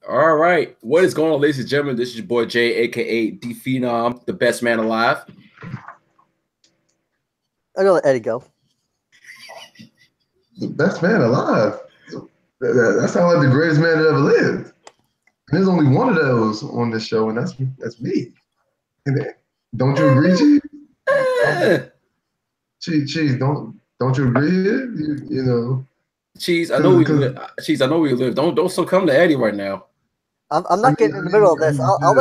All right. What is going on, ladies and gentlemen? This is your boy Jay, aka D Phenom, the best man alive. I'm gonna let Eddie go. The best man alive. That sounds like the greatest man that ever lived. There's only one of those on this show, and that's me. And don't you agree, Chief? Eh. Chief, don't you agree here? You know, Cheese, I know we because live. Cheese, I know we live. Don't succumb to Eddie right now. I'm I not mean, getting in the middle of this. I'll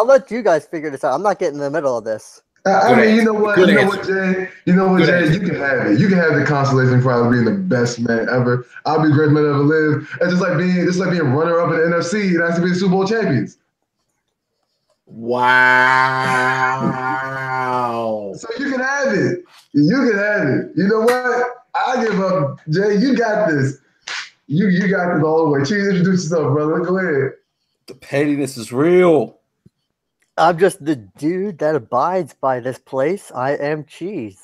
let good. you guys figure this out. I'm not getting in the middle of this. I Good mean, you answer. know what? Good You know what, answer. Jay? You know what, Good Jay? answer. You can have it. You can have the consolation prize of being the best man ever. I'll be the greatest man that ever lived. It's just like being runner up in the NFC and actually being Super Bowl champions. Wow. So you can have it. You can have it. You know what? I give up, Jay. You got this. You got this all the way. Cheese, introduce yourself, brother. Go ahead. The pettiness is real. I'm just the dude that abides by this place. I am Cheese.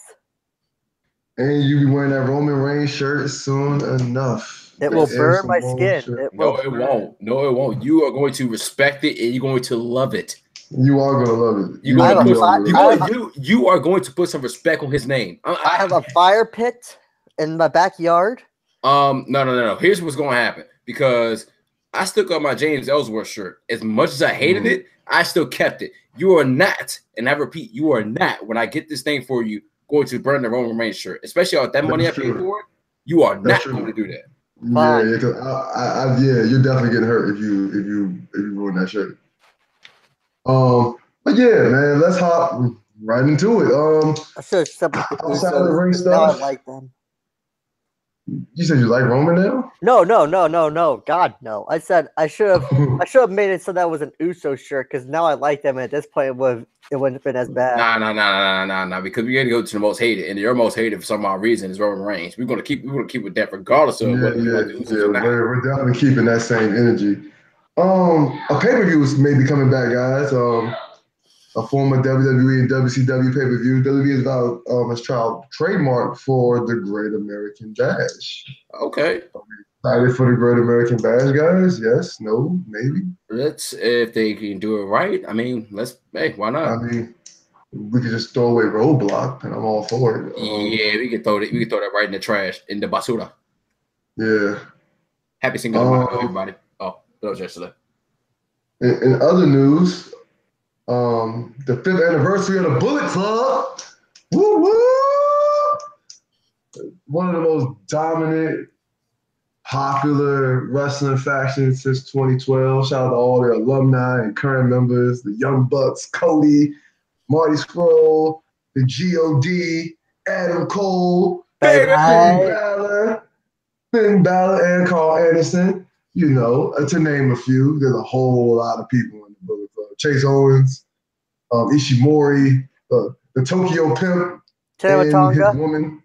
And you be wearing that Roman Reigns shirt soon enough. It will Yes. And burn my Simone skin. shirt. It No, will it burn. won't. No, it won't. You are going to respect it and you're going to love it. You are gonna love it. You're You I going have to a put you are fi- gonna you I love have it. a, you are going to put some respect on his name. I have a fire pit in my backyard. No. Here's what's going to happen because I stuck up my James Ellsworth shirt. As much as I hated it, I still kept it. You are not, and I repeat, you are not. When I get this thing for you, going to burn the Roman Reigns shirt, especially all that money I That's paid true. for it. You are That's not going to true. do that. Yeah, Fine. because yeah, you're definitely getting hurt if you ruin that shirt. But yeah, man, let's hop right into it. I should have stuck with the Outside of the Usos ring because now I stuff, like them. you said you like Roman now? No. God, no. I said I should have made it so that was an Uso shirt because now I like them. And at this point, it wouldn't have been as bad. Nah. Because we got to go to the most hated, and your most hated for some odd reason is Roman Reigns. We're gonna keep with that regardless of Yeah, whether we yeah, like the Usos yeah. or not. We're definitely keeping that same energy. A pay-per-view is maybe coming back, guys. A former WWE and WCW pay-per-view. WWE is about has trial trademark for the Great American Bash. Okay, Excited for the Great American Bash, guys? Yes, no, maybe. let's if they can do it right. I mean, let's. Hey, why I not? mean, we could just throw away Roadblock, and I'm all for it. Yeah, we can throw it. We can throw that right in the trash in the basura. Yeah. Happy Cinco de Mayo, Um, everybody. Oh, that was yesterday. in other news, the fifth anniversary of the Bullet Club. Woo woo! One of the most dominant, popular wrestling factions since 2012. Shout out to all their alumni and current members, the Young Bucks, Cody, Marty Scurll, the God, Adam Cole, Baby, I Finn Balor, and Carl Anderson. You know, to name a few. There's a whole lot of people in the Bullet Club. Chase Owens, Ishimori, the Tokyo Pimp, and his Tamatonga. woman.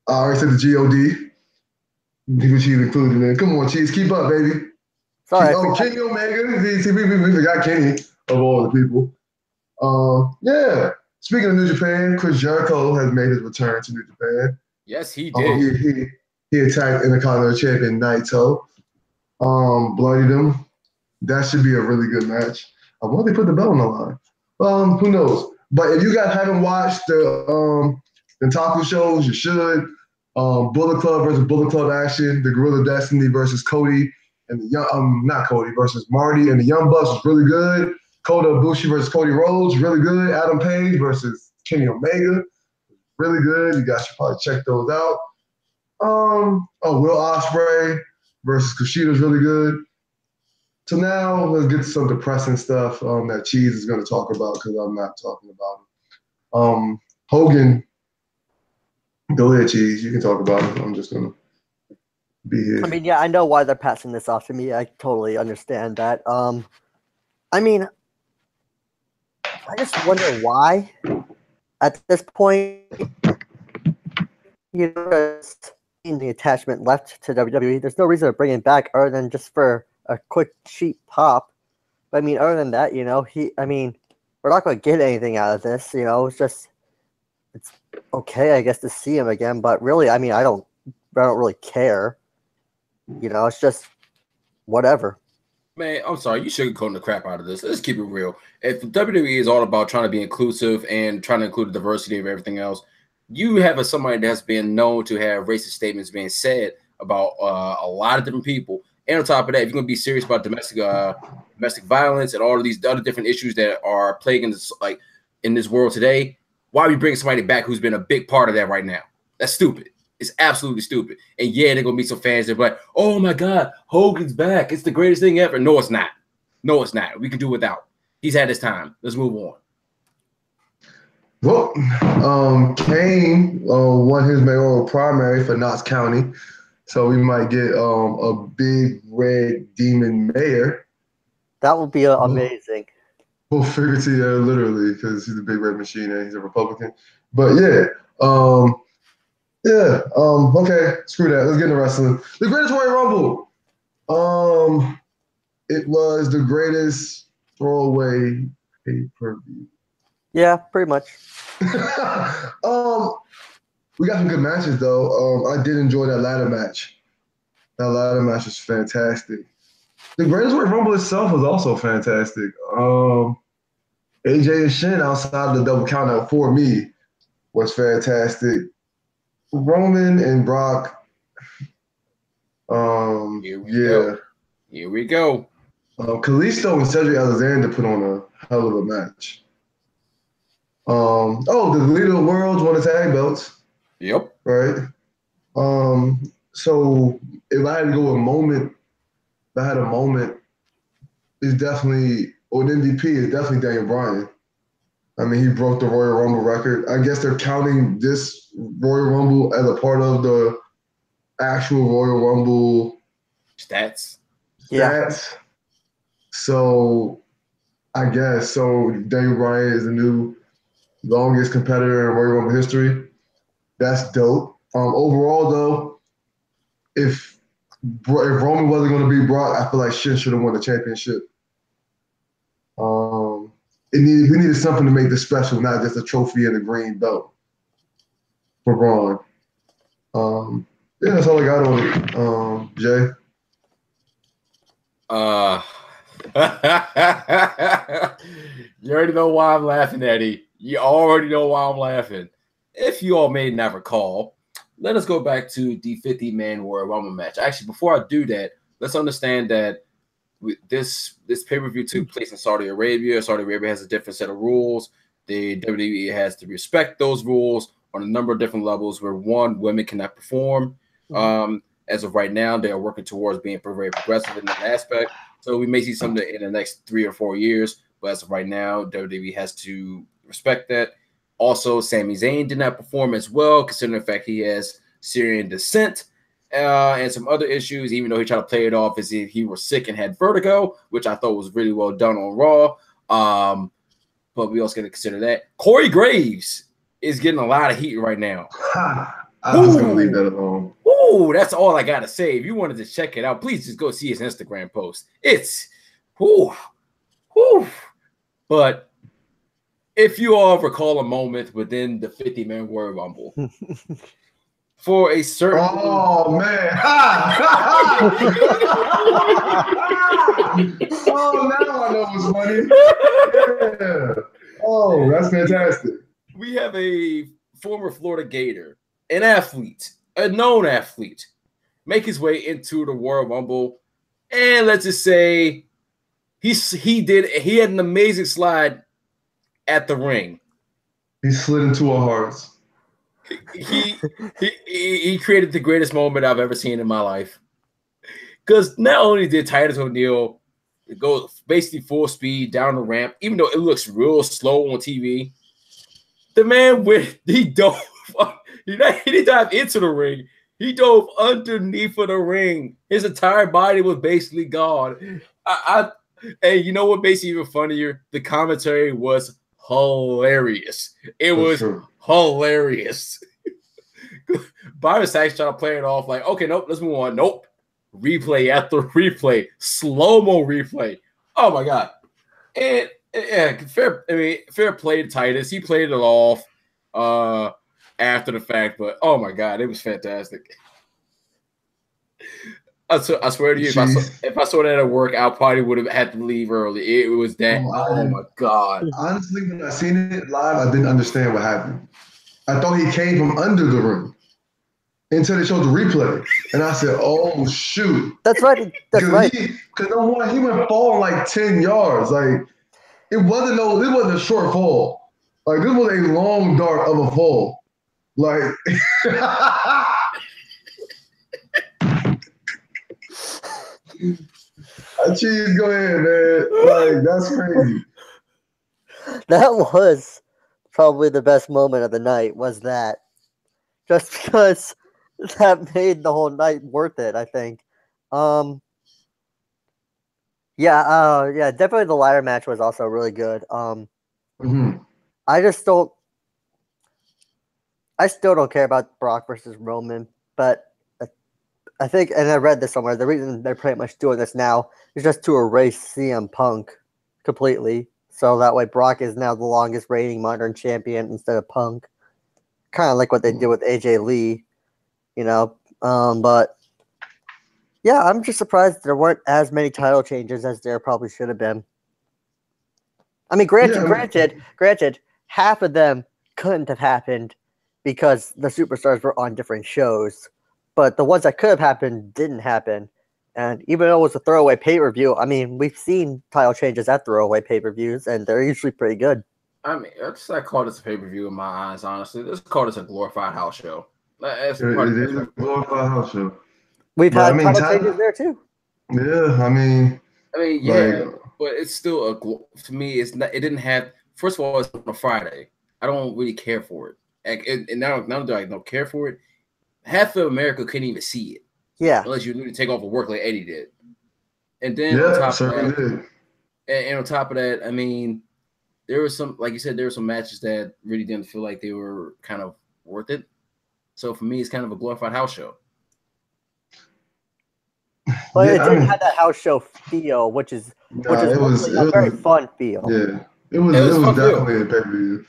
I already said the God. Which he's included in. Come on, Cheese, keep up, baby. Sorry, I forgot. Kenny Omega. See, we forgot Kenny of all the people. Yeah. Speaking of New Japan, Chris Jericho has made his return to New Japan. yes, he Um, did. he attacked Intercontinental Champion Naito. Bloodied him. That should be a really good match. I wonder if they put the belt on the line. Who knows? But if you guys haven't watched the Taco shows, you should. Bullet Club versus Bullet Club action, the Gorilla Destiny versus Cody and the young not Cody versus Marty and the Young Bucks was really good. Kota Ibushi versus Cody Rhodes, really good. Adam Page versus Kenny Omega, really good. You guys should probably check those out. Will Ospreay versus Kushida's really good. So now let's get to some depressing stuff that Cheese is going to talk about because I'm not talking about it. Hogan, go ahead, Cheese. You can talk about it. I'm just going to be here. I mean, yeah, I know why they're passing this off to me. I totally understand that. I mean, I just wonder why at this point, the attachment left to WWE. There's no reason to bring him back other than just for a quick cheap pop. But I mean, other than that, we're not going to get anything out of this. It's okay, I guess, to see him again. But really, I mean, I don't really care. It's just whatever. Man, I'm sorry, you sugarcoating the crap out of this. Let's keep it real. If WWE is all about trying to be inclusive and trying to include the diversity of everything else, you have somebody that's been known to have racist statements being said about a lot of different people. And on top of that, if you're going to be serious about domestic violence and all of these other different issues that are plaguing this, like in this world today, why are we bringing somebody back who's been a big part of that right now? That's stupid. It's absolutely stupid. And yeah, they're gonna be some fans that are like, oh my God, Hogan's back. It's the greatest thing ever. No, it's not. No, it's not. We can do without. He's had his time. Let's move on. Well, Kane won his mayoral primary for Knox County, so we might get a big red demon mayor. That would be amazing. Well, figuratively, literally, because he's a big red machine and he's a Republican. But yeah, okay, screw that. Let's get into wrestling. The Greatest Royal Rumble. It was the greatest throwaway pay-per-view. Yeah, pretty much. We got some good matches though. I did enjoy that ladder match. That ladder match was fantastic. The Greatest Royal Rumble itself was also fantastic. AJ and Shin outside of the double countout for me was fantastic. Roman and Brock. Here we go. Kalisto and Cedric Alexander put on a hell of a match. The leader of the world won the tag belts. Yep. Right. So if I had to go with a moment, if I had a moment, it's definitely, or an MVP is definitely Daniel Bryan. I mean, he broke the Royal Rumble record. I guess they're counting this Royal Rumble as a part of the actual Royal Rumble stats. Yeah. So I guess Daniel Bryan is the new longest competitor in Royal Rumble history. That's dope. Overall, though, if Roman wasn't going to be Brock, I feel like Shin should have won the championship. We needed something to make this special, not just a trophy and a green belt for Braun. That's all I got on it. Jay? You already know why I'm laughing, Eddie. You already know why I'm laughing. If you all may not recall, let us go back to the 50-man Royal Rumble match. Actually, before I do that, let's understand that this pay-per-view took place in Saudi Arabia. Saudi Arabia has a different set of rules. The WWE has to respect those rules on a number of different levels where, one, women cannot perform. As of right now, they are working towards being very progressive in that aspect. So we may see something in the next 3 or 4 years. But as of right now, WWE has to respect that. Also, Sami Zayn did not perform as well, considering the fact he has Syrian descent and some other issues, even though he tried to play it off as if he were sick and had vertigo, which I thought was really well done on Raw. But we also got to consider that. Corey Graves is getting a lot of heat right now. I was going to leave that alone. Ooh, that's all I got to say. If you wanted to check it out, please just go see his Instagram post. It's, But if you all recall a moment within the 50-man Royal Rumble, for a certain... Oh, man. Now I know what's funny. Yeah. Oh, that's fantastic. We have a former Florida Gator, an athlete, a known athlete, make his way into the Royal Rumble. And let's just say he had an amazing slide at the ring. He slid into our hearts. He created the greatest moment I've ever seen in my life. Because not only did Titus O'Neil go basically full speed down the ramp, even though it looks real slow on TV, the man he dove. He didn't dive into the ring. He dove underneath of the ring. His entire body was basically gone. And you know what makes it even funnier? The commentary was hilarious. It was hilarious. Byron Sachs trying to play it off like, okay, nope, let's move on. Nope. Replay after replay. Slow-mo replay. Oh my God. And fair play to Titus. He played it off after the fact, but oh my God, it was fantastic. I swear to you, Jeez. if I saw that at work, I probably would have had to leave early. It was that. Oh my god! Honestly, when I seen it live, I didn't understand what happened. I thought he came from under the ring until they showed the replay, and I said, "Oh shoot!" That's right. That's right. Because no one, he went falling like 10 yards. Like this wasn't a short fall. Like this was a long dart of a fall. Like Cheese, go ahead, man. Like that's crazy. That was probably the best moment of the night. Was that just because that made the whole night worth it? I think. Yeah, definitely the ladder match was also really good. Mm-hmm. I just don't. I still don't care about Brock versus Roman, but I think, and I read this somewhere, the reason they're pretty much doing this now is just to erase CM Punk completely. So that way Brock is now the longest reigning modern champion instead of Punk. Kind of like what they did with AJ Lee, you know. But yeah, I'm just surprised there weren't as many title changes as there probably should have been. I mean, granted, half of them couldn't have happened because the superstars were on different shows. But the ones that could have happened didn't happen. And even though it was a throwaway pay-per-view, I mean, we've seen title changes at throwaway pay-per-views, and they're usually pretty good. I mean, I call this a pay-per-view in my eyes, honestly. Let's call this a glorified house show. It is a glorified house show. We've But, had title changes there, too. Yeah, I mean, yeah, but it's still to me, it's not. It didn't have. First of all, it's on a Friday. I don't really care for it. And now do I don't care for it. Half of America couldn't even see it. Yeah. Unless you need to take off of work like Eddie did. And then on top of that, I mean, there was some, like you said, there were some matches that really didn't feel like they were kind of worth it. So for me, it's kind of a glorified house show. But it didn't have that house show feel, which is a very fun feel. Yeah, it was definitely a pay-per-view.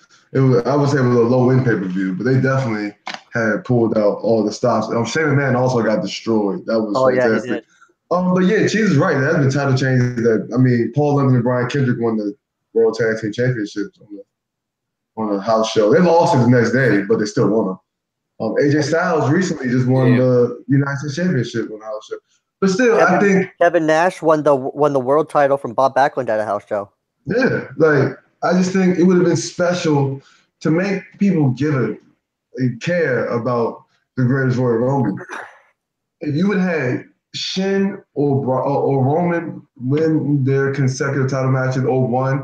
I would say it was a low-end pay-per-view, but they definitely had pulled out all the stops. Shane McMahon also got destroyed. That was fantastic. Yeah, he did. But yeah, Cheese is right. There has been title changes that, I mean, Paul London and Brian Kendrick won the World Tag Team Championships on a house show. They lost it the next day, but they still won them. AJ Styles recently just won the United States Championship on a house show. But still, I think Kevin Nash won the world title from Bob Backlund at a house show. Yeah, like I just think it would have been special to make people give a care about the greatest Royal Roman. If you would have had Shin or Roman win their consecutive title match in 01,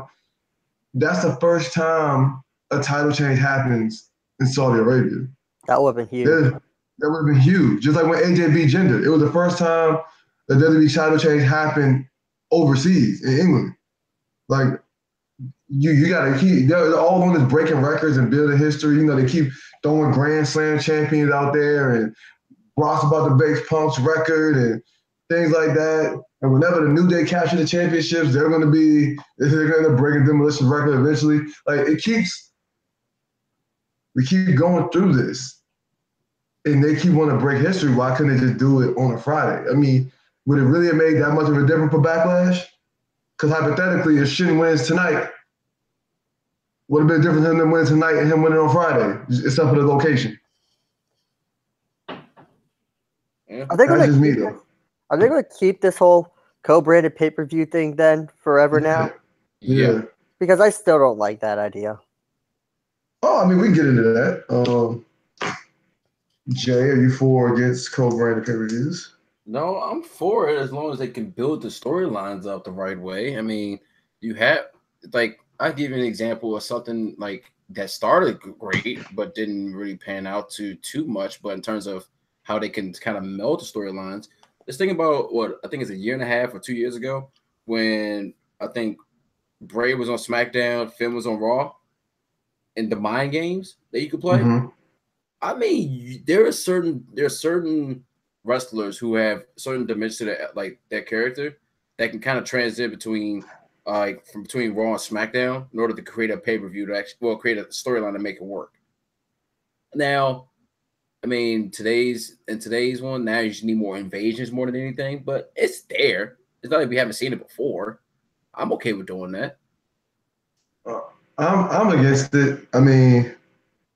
that's the first time a title change happens in Saudi Arabia. That would have been huge. That would have been huge. Just like when AJ beat Jinder. It was the first time the WWE title change happened overseas in England. Like, you gotta keep, they're all on this breaking records and building history. You know, they keep throwing Grand Slam champions out there, and Ross about to break Punk's record and things like that. And whenever the New Day capture the championships, they're gonna break Demolition's record eventually. Like we keep going through this, and they keep wanting to break history. Why couldn't they just do it on a Friday? I mean, would it really have made that much of a difference for Backlash? Because hypothetically, if Shin wins tonight, would have been different than him winning tonight and him winning on Friday, except for the location. Are they going to keep this whole co-branded pay-per-view thing then forever now? Yeah. Because I still don't like that idea. Oh, I mean, we can get into that. Jay, are you for or against co-branded pay-per-views? No, I'm for it as long as they can build the storylines up the right way. I mean, you have, like, I'll give you an example of something like that started great but didn't really pan out to too much. But in terms of how they can kind of meld the storylines, just think about what I think it's a year and a half or 2 years ago when I think Bray was on SmackDown, Finn was on Raw, and the mind games that you could play. Mm-hmm. I mean, there are certain wrestlers who have certain dimensions to their character that can kind of transit between between Raw and SmackDown in order to create a pay-per-view to create a storyline to make it work. Now, I mean, today's one, now you just need more invasions more than anything, but it's there. It's not like we haven't seen it before. I'm okay with doing that. I'm against it. I mean,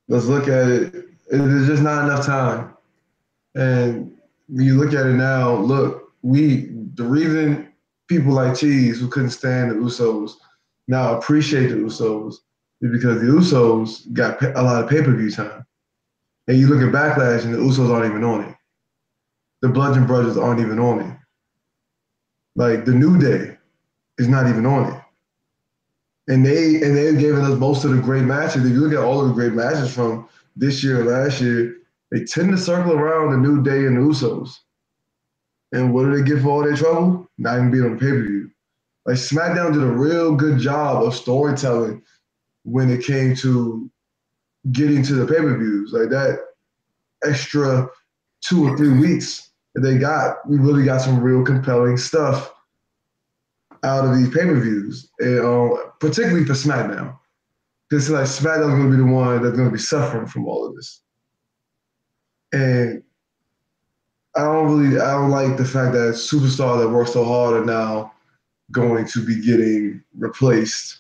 let's look at it. There's just not enough time. And when you look at it now, look, the reason people like Cheese who couldn't stand the Usos now appreciate the Usos is because the Usos got a lot of pay-per-view time. And you look at Backlash and the Usos aren't even on it. The Bludgeon Brothers aren't even on it. Like the New Day is not even on it. And they've given us most of the great matches. If you look at all of the great matches from this year and last year, they tend to circle around the New Day and the Usos. And what do they get for all their trouble? Not even being on the pay-per-view. Like SmackDown did a real good job of storytelling when it came to getting to the pay-per-views. Like that extra 2 or 3 weeks that they got, we really got some real compelling stuff out of these pay-per-views, and particularly for SmackDown. Because like SmackDown's going to be the one that's going to be suffering from all of this. And I don't like the fact that superstars that work so hard are now going to be getting replaced,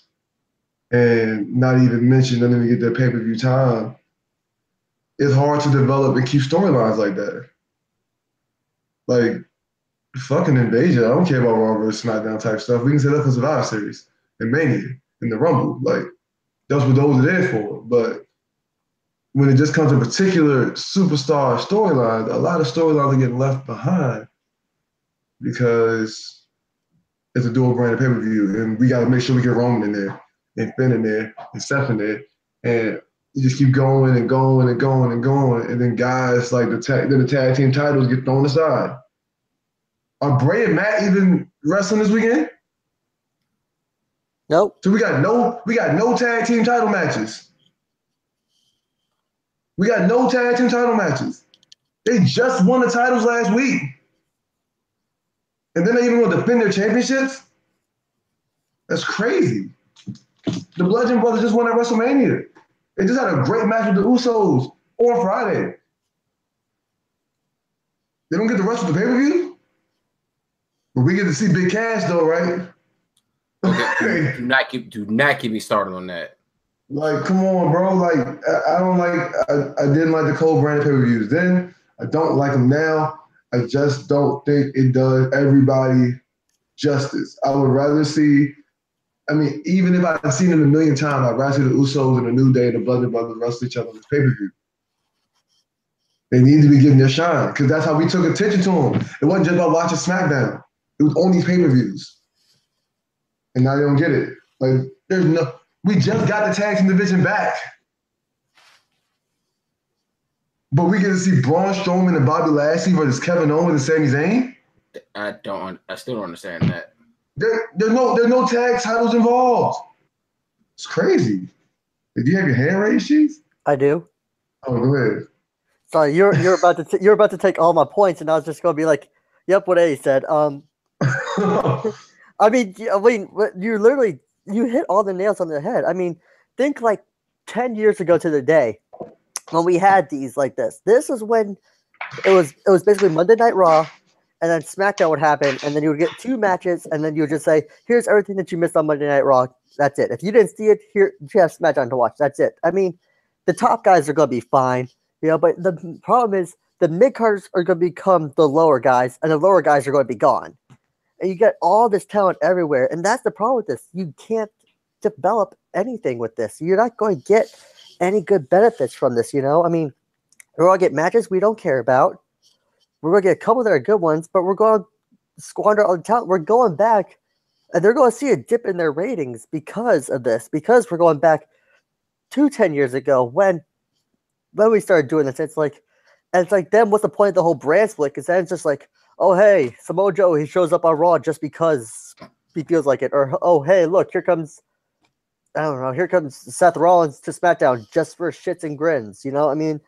and not even get their pay-per-view time. It's hard to develop and keep storylines like that. Like, fucking Invasion. I don't care about Raw versus SmackDown type stuff. We can set up for Survivor Series and Mania and the Rumble. Like, that's what those are there for. But when it just comes to particular superstar storylines, a lot of storylines are getting left behind because it's a dual brand pay-per-view, and we got to make sure we get Roman in there, and Finn in there, and Seth in there, and you just keep going and going and going and going, and then guys like the tag team titles get thrown aside. Are Bray and Matt even wrestling this weekend? Nope. So we got no tag team title matches. We got no tag team title matches. They just won the titles last week. And then they even want to defend their championships? That's crazy. The Bludgeon Brothers just won at WrestleMania. They just had a great match with the Usos on Friday. They don't get to wrestle the pay-per-view? But we get to see Big Cash though, right? Okay. do not get me started on that. Like, come on, bro. Like, I didn't like the Cole branded pay-per-views then. I don't like them now. I just don't think it does everybody justice. I would rather see, even if I've seen it a million times, I'd rather see the Usos and the New Day and the Bludgeon Brothers wrestle each other on this pay-per-view. They need to be getting their shine because that's how we took attention to them. It wasn't just about watching SmackDown. It was on these pay-per-views. And now they don't get it. Like, we just got the tag team division back. But we get to see Braun Strowman and Bobby Lashley versus Kevin Owens and Sami Zayn? I still don't understand that. There's no tag titles involved. It's crazy. Do you have your hand raised, Chief? I do. Oh, go ahead. Sorry, you're about to take all my points, and I was just going to be like, "Yep, what A said." I mean, you hit all the nails on the head. I mean, think like 10 years ago to the day when we had these like this. This is when it was basically Monday Night Raw, and then SmackDown would happen, and then you would get 2 matches, and then you would just say, "Here's everything that you missed on Monday Night Raw. That's it. If you didn't see it, here you have SmackDown to watch. That's it." I mean, the top guys are going to be fine, but the problem is the mid-carders are going to become the lower guys, and the lower guys are going to be gone. And you get all this talent everywhere, and that's the problem with this. You can't develop anything with this. You're not going to get any good benefits from this, I mean, we're going to get matches we don't care about. We're going to get a couple that are good ones, but we're going to squander all the talent. We're going back, and they're going to see a dip in their ratings because of this, because we're going back to 10 years ago when we started doing this. It's like then what's the point of the whole brand split? Because then it's just like, oh, hey, Samoa Joe, he shows up on Raw just because he feels like it. Or, oh, hey, look, here comes Seth Rollins to SmackDown just for shits and grins. I mean,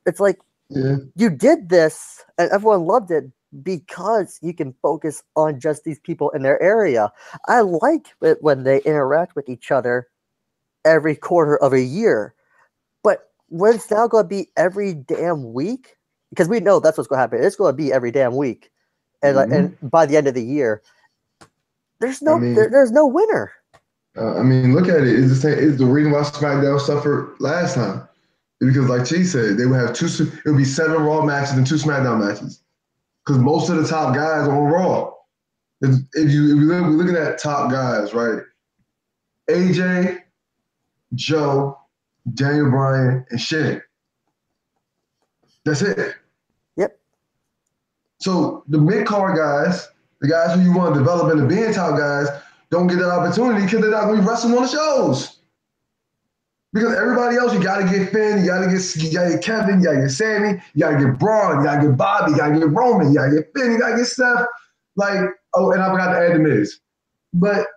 it's like you did this and everyone loved it because you can focus on just these people in their area. I like it when they interact with each other every quarter of a year. But when it's now going to be every damn week, because we know that's what's going to happen. It's going to be every damn week, and and by the end of the year, there's no there's no winner. I mean, look at it. It's the same. It's the reason why SmackDown suffered last time. Because, like Chi said, they would have it would be 7 Raw matches and 2 SmackDown matches. Because most of the top guys are on Raw. If you're looking at top guys, right? AJ, Joe, Daniel Bryan, and Shane. That's it. Yep. So the mid-card guys, the guys who you want to develop into being top guys, don't get that opportunity because they're not going to be wrestling on the shows. Because everybody else, you got to get Finn, you got to get Kevin, you got to get Sammy, you got to get Braun, you got to get Bobby, you got to get Roman, you got to get Finn, you got to get Steph. Like, oh, and I forgot to add the Miz. But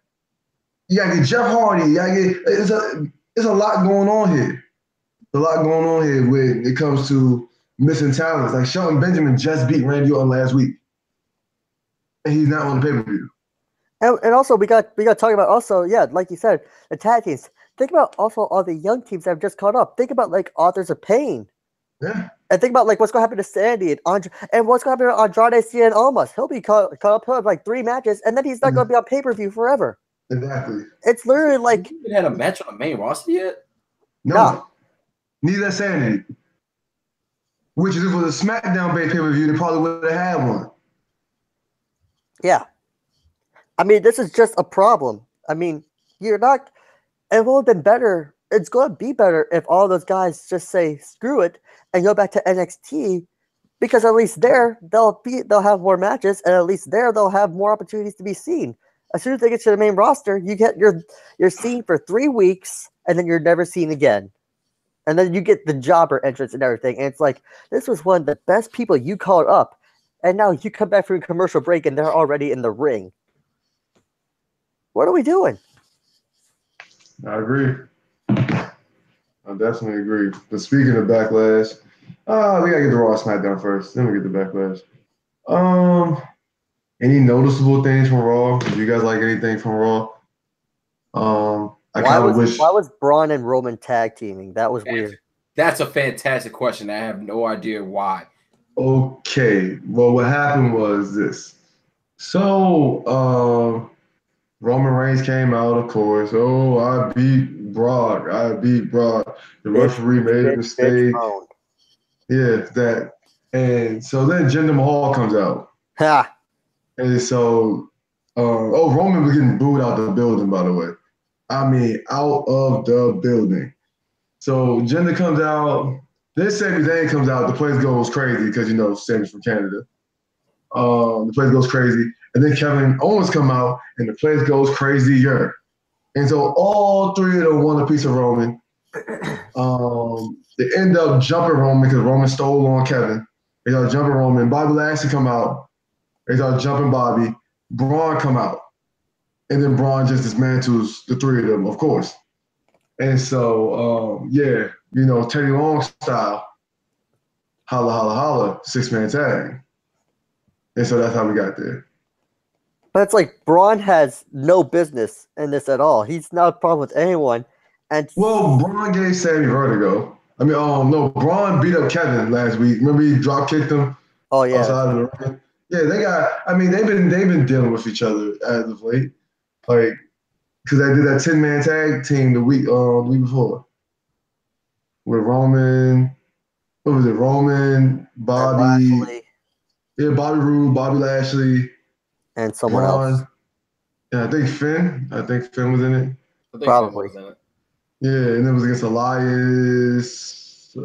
you got to get Jeff Hardy, you got to get, it's a lot going on here. There's a lot going on here when it comes to missing talents. Like Shelton Benjamin just beat Randy Orton last week. And he's not on the pay-per-view. And also we got to talk about also, yeah, like you said, the tag teams. Think about also all the young teams that have just caught up. Think about like Authors of Pain. Yeah. And think about like what's going to happen to Sandy and Andre, and what's going to happen to Andrade Cien Almas. He'll be caught up. He'll have like 3 matches, and then he's not going to be on pay-per-view forever. Exactly. It's literally like you even had a match on the main roster yet? No. Neither Sanity. Which if it was a SmackDown-based pay-per-view, they probably would have had one. Yeah. I mean, this is just a problem. I mean, you're not. It would have been better. It's going to be better if all those guys just say screw it and go back to NXT, because at least there they'll have more matches, and at least there they'll have more opportunities to be seen. As soon as they get to the main roster, you get you're seen for 3 weeks, and then you're never seen again. And then you get the jobber entrance and everything, and it's like this was one of the best people you called up, and now you come back from a commercial break and they're already in the ring. What are we doing? I agree. I definitely agree. But speaking of Backlash, we gotta get the Raw SmackDown first. Then we get the Backlash. Any noticeable things from Raw? Do you guys like anything from Raw? I kind of wish. Why was Braun and Roman tag teaming? That was weird. That's a fantastic question. I have no idea why. Okay. Well, what happened was this. So, Roman Reigns came out, of course. Oh, I beat Brock. The referee made a mistake. Yeah, that. And so then Jinder Mahal comes out. Ha. And so, Roman was getting booed out the building, by the way. I mean, out of the building. So Jinder comes out. Then Sami Zayn comes out. The place goes crazy because, Sami's from Canada. The place goes crazy. And then Kevin Owens come out, and the place goes crazier. And so all 3 of them want a piece of Roman. They end up jumping Roman because Roman stole on Kevin. They start jumping Roman. Bobby Lashley come out. They start jumping Bobby. Braun come out. And then Braun just dismantles the 3 of them, of course. And so, Teddy Long style, holla, holla, holla, 6-man tag. And so that's how we got there. But it's like Braun has no business in this at all. He's not a problem with anyone. Well, Braun gave Sammy vertigo. I mean, no, Braun beat up Kevin last week. Remember he drop kicked him? Oh yeah. Outside of the ring. Yeah, they've been dealing with each other as of late. Like, because they did that 10-man tag team the week before. With Roman, what was it? Roman, Bobby. Yeah, Bobby Roode, Bobby Lashley. And someone else. Yeah, I think Finn was in it. Probably. Yeah, and it was against Elias.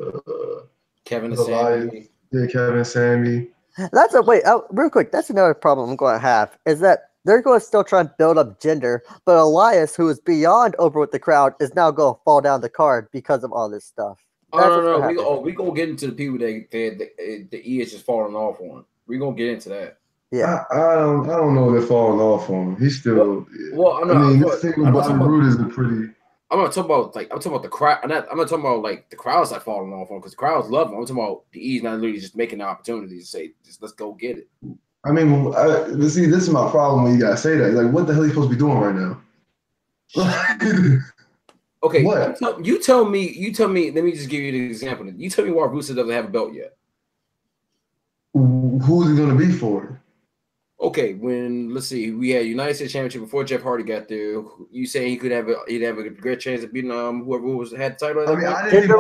Kevin and Sammy. Yeah, Kevin and Sammy. Real quick. That's another problem I'm going to have is that they're going to still try and build up gender, but Elias, who is beyond over with the crowd, is now going to fall down the card because of all this stuff. No. We gonna get into the people that the E is just falling off on. We gonna get into that. Yeah, I don't know if they're falling off on him. He's still. This thing with Bobby Roode is a pretty. I'm not talking about the crowd. I'm not talking about like the crowd's like falling off on because the crowds love him. I'm talking about the E's not literally just making the opportunities to say, just let's go get it. I mean, this is my problem when you guys say that. Like, what the hell are you supposed to be doing right now? Okay, What? you tell me. Let me just give you an example. You tell me why Rusev doesn't have a belt yet. Who's he gonna be for? Okay, let's see, we had United States Championship before Jeff Hardy got there. You say he'd have a great chance of beating whoever had the title at I that mean,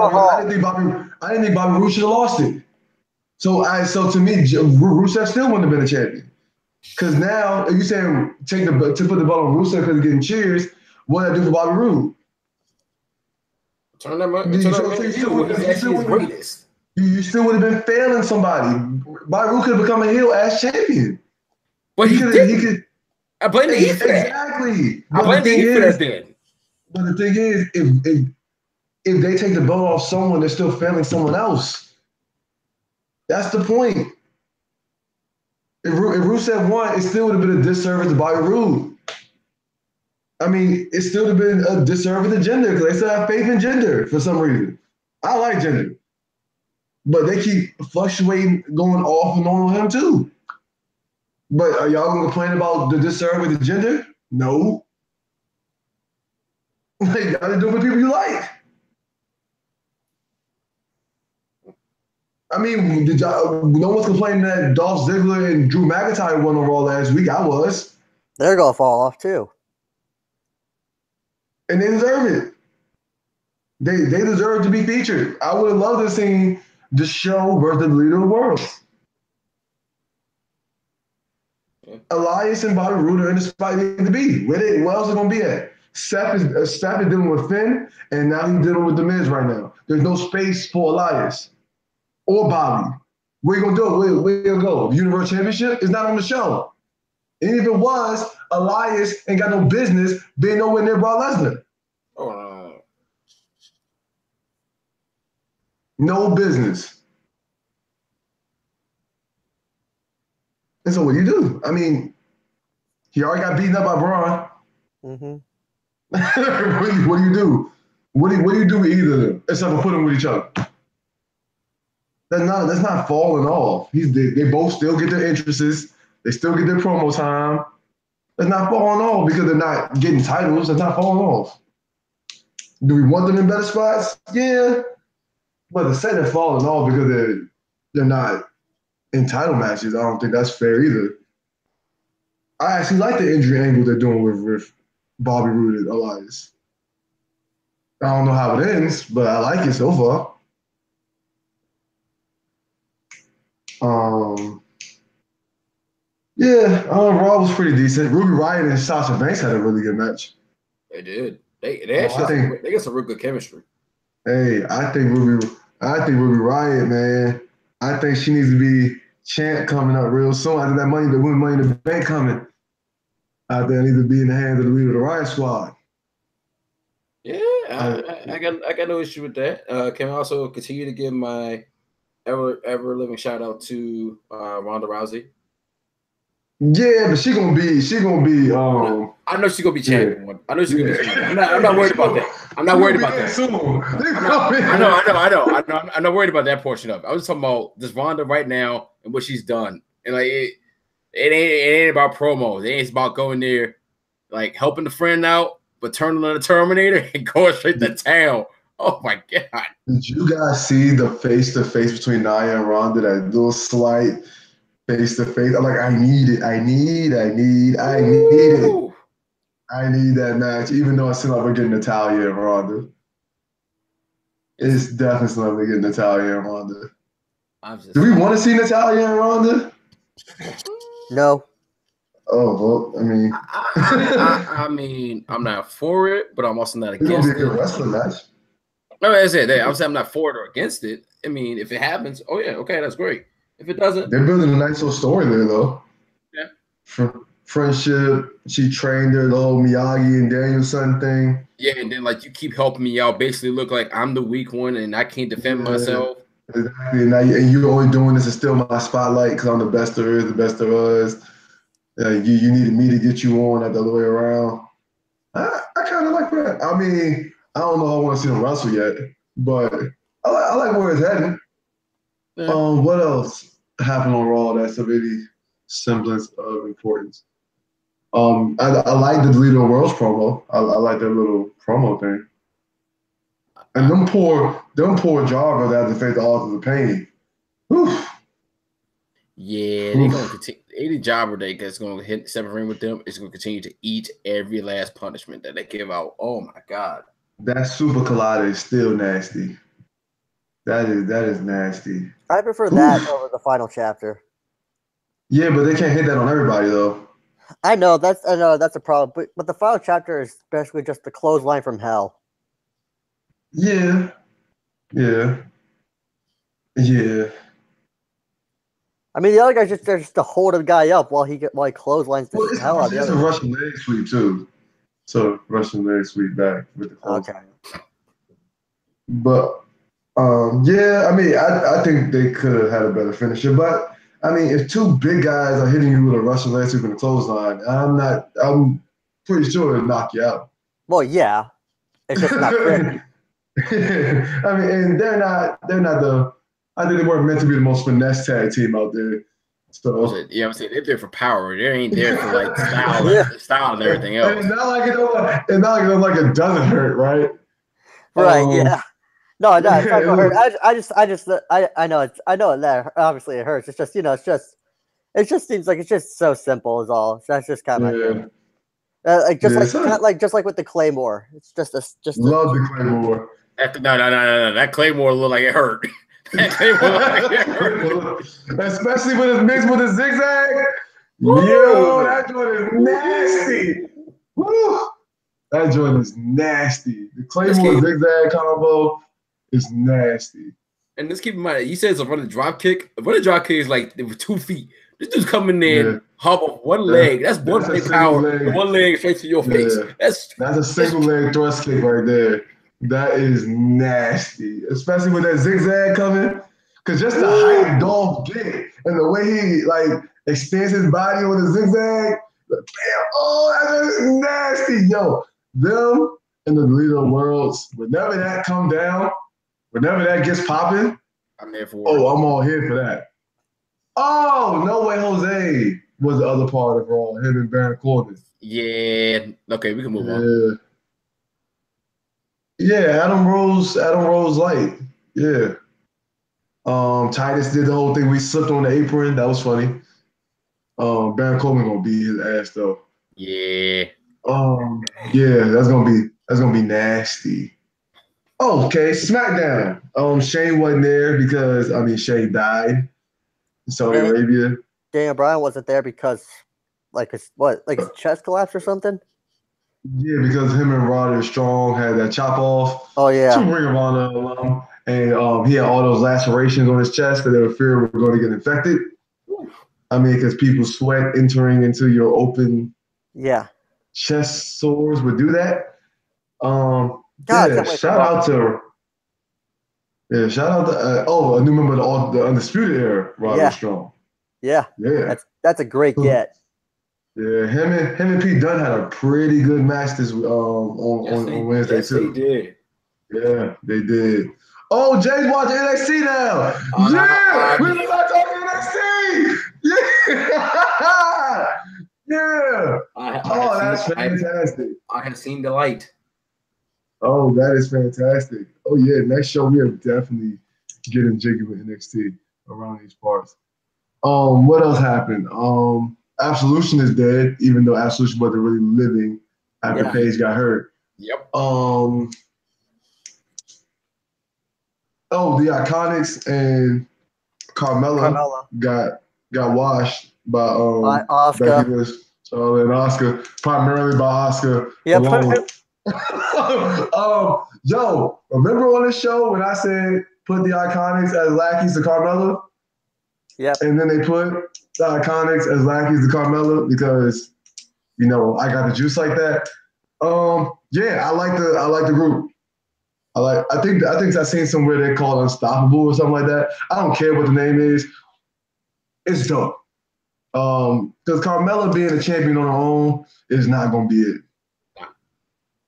point? I didn't think Bobby Roode should have lost it. So to me, Rusev still wouldn't have been a champion. Because now, if you saying to put the belt on Rusev because of getting cheers, what did I do for Bobby Roode? Turn that man heel. He's actually his greatest. You still would have been failing somebody. Bobby Roode could have become a heel as champion. But he didn't. I blame the Heat for that. Exactly. I blame the Heat for that then. But the thing is, if they take the belt off someone, they're still failing someone else. That's the point. If Rusev won, it still would have been a disservice to Bobby Roode. I mean, it still would have been a disservice to Jinder because they still have faith in Jinder for some reason. I like Jinder. But they keep fluctuating, going off and on him too. But are y'all gonna complain about the disservice to Jinder? No. Like, y'all didn't do it with people you like. I mean, no one's complaining that Dolph Ziggler and Drew McIntyre won on Raw last week. I was. They're gonna fall off too. And they deserve it. They deserve to be featured. I would have loved to see the show versus the leader of the world. Yeah. Elias and Bobby Roode are in the spot they need to be. Where else are they gonna be at? Seth is dealing with Finn, and now he's dealing with The Miz right now. There's no space for Elias or Bobby. Where you gonna do it? Where you gonna go? The Universal Championship is not on the show. And if it was, Elias ain't got no business being nowhere near Brock Lesnar. Oh, no business. And so what do you do? I mean, he already got beaten up by Braun. Mm-hmm. What do you do? What do you do with either of them except for put them with each other? That's not falling off. They both still get their entrances. They still get their promo time. That's not falling off because they're not getting titles. That's not falling off. Do we want them in better spots? Yeah. But to say they're falling off because they're not in title matches, I don't think that's fair either. I actually like the injury angle they're doing with Bobby Roode and Elias. I don't know how it ends, but I like it so far. Raw was pretty decent. Ruby Riott and Sasha Banks had a really good match. They did. They got some real good chemistry. Hey, I think Ruby Riott, man. I think she needs to be champ coming up real soon. After that Money in the Bank coming. I think I need to be in the hands of the leader of the Riott Squad. Yeah, I got no issue with that. Can I also continue to give my ever living shout out to Ronda Rousey? Yeah, but she gonna be. I know she's gonna be champion. Yeah. I know she's gonna be champion. I'm not worried about that. I'm not worried about that. I know. I'm not worried about that portion of it. I was talking about this Ronda right now and what she's done. And like it ain't about promos. It ain't about going there, like helping the friend out, but turning on the Terminator and going straight to town. Oh my God. Did you guys see the face-to-face between Nia and Ronda? That little slight face-to-face. I'm like, I need it. I need it. I need that match, even though it seems like we're getting Natalya and Ronda. It's definitely seems like we're getting Natalya and Ronda. Do we want to see Natalya and Ronda? No. Oh, well, I mean. I mean, I'm not for it, but I'm also not against it. It's going to be a good wrestling match. No, I said that. I'm saying I'm not for it or against it. I mean, if it happens, oh yeah, okay, that's great. If it doesn't, they're building a nice little story there, though. Yeah. Friendship. She trained her, the whole Miyagi and Danielson thing. Yeah, and then like you keep helping me out, basically look like I'm the weak one and I can't defend myself. Exactly. And you're only doing this to steal my spotlight because I'm the best there is, the best there was. You needed me to get you on, not the other way around. I kind of like that. I mean, I don't know if I want to see them wrestle yet, but I like where it's heading. Yeah. What else happened on Raw that's of any semblance of importance? I like the Leader of the World's promo. I like that little promo thing. And them poor jobbers that have to face the odds of the pain. Oof. Yeah, they're gonna continue. Any jobber that's gonna hit 7th ring with them is gonna continue to eat every last punishment that they give out. Oh my god. That super collider is still nasty. That is nasty. I prefer that over the final chapter. Yeah, but they can't hit that on everybody though. I know that's a problem, but the final chapter is basically just the clothesline from hell. Yeah. I mean, the other guy's just there just to hold a guy up while he clotheslines the Well, hell out of the it's other a guy. Russian leg sweep too. So Russian leg sweep back with the close. Okay. But yeah, I mean, I think they could have had a better finisher. But I mean, if two big guys are hitting you with a Russian leg sweep and a clothesline, I'm pretty sure it'll knock you out. Well, yeah, it's just not pretty. I mean, and they're not I think they weren't meant to be the most finesse tag team out there. So yeah, I'm saying they're there for power. They ain't there for like style and everything and else. it's not like it doesn't hurt, right? Right? Yeah. No, it's not gonna hurt. I know that obviously it hurts. It's just it just seems like it's just so simple is all. So that's just kind of my thing. Just like with the Claymore. It's just love the Claymore. No. That Claymore looked like it hurt. That Claymore looked like it hurt. Especially when it's mixed with a zigzag. Woo! Yo, that joint is nasty. Woo! That joint is nasty. The Claymore zigzag combo is nasty. And let's keep in mind, you said it's a running drop kick. A running drop kick is like 2 feet. This dude's coming in, hop off one leg. That's one leg power. One leg straight to your face. That's a single leg thrust kick right there. That is nasty, especially with that zigzag coming. Because just the height Dolph get and the way he extends his body with a zigzag, that is nasty, yo. Them and the Leader of Worlds, whenever that come down, whenever that gets popping, I'm there for it. Oh, I'm all here for that. Oh, No Way Jose was the other part of Raw, him and Baron Corbin. Yeah. Okay, we can move on. Yeah, Adam Rose light. Yeah. Titus did the whole thing. We slipped on the apron. That was funny. Baron Corbin gonna beat his ass though. Yeah. Yeah, that's gonna be nasty. Okay, SmackDown. Shane wasn't there because Shane died in Saudi Arabia. Daniel Bryan wasn't there because his chest collapsed or something? Yeah, because him and Roderick Strong had that chop off. Oh yeah. Two Ring of Honor alum. And he had all those lacerations on his chest because they were fearing we're going to get infected. Because people sweat entering into your open chest sores would do that. Shout out to a new member of the Undisputed Era, Roderick Strong. Yeah. That's a great get. Yeah, him and Pete Dunne had a pretty good match this on Wednesday too. They did. Yeah, they did. Oh, Jay's watching NXT now. We're about to talk NXT. Yeah. That's fantastic. I have seen the light. Oh, that is fantastic. Oh yeah, next show we are definitely getting jiggy with NXT around these parts. What else happened? Absolution is dead, even though Absolution wasn't really living after Paige got hurt. Yep. The Iconics and Carmella got washed by Asuka. Becky Lynch, Charlotte, and Asuka, primarily by Asuka alone. Yo, remember on the show when I said put the Iconics as lackeys to Carmella? Yep. And then they put the Iconics as lackeys to Carmella because I got the juice like that. I like the group. I think I've seen somewhere they call it Unstoppable or something like that. I don't care what the name is. It's dope. Because Carmella being a champion on her own is not gonna be it.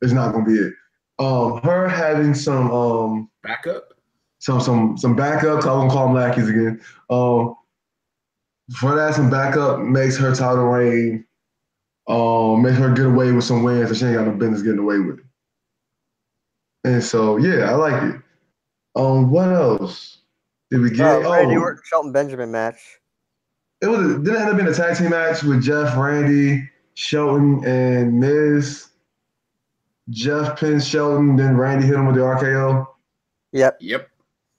It's not gonna be it. Her having some backup. Some backups. I won't call them lackeys again. For that, some backup makes her title reign. Make her get away with some wins that she ain't got no business getting away with. And so, yeah, I like it. What else did we get? Randy Oh, Orton, Shelton Benjamin match. didn't it end up being a tag team match with Jeff, Randy, Shelton, and Miz. Jeff pinned Shelton, then Randy hit him with the RKO. Yep. Yep.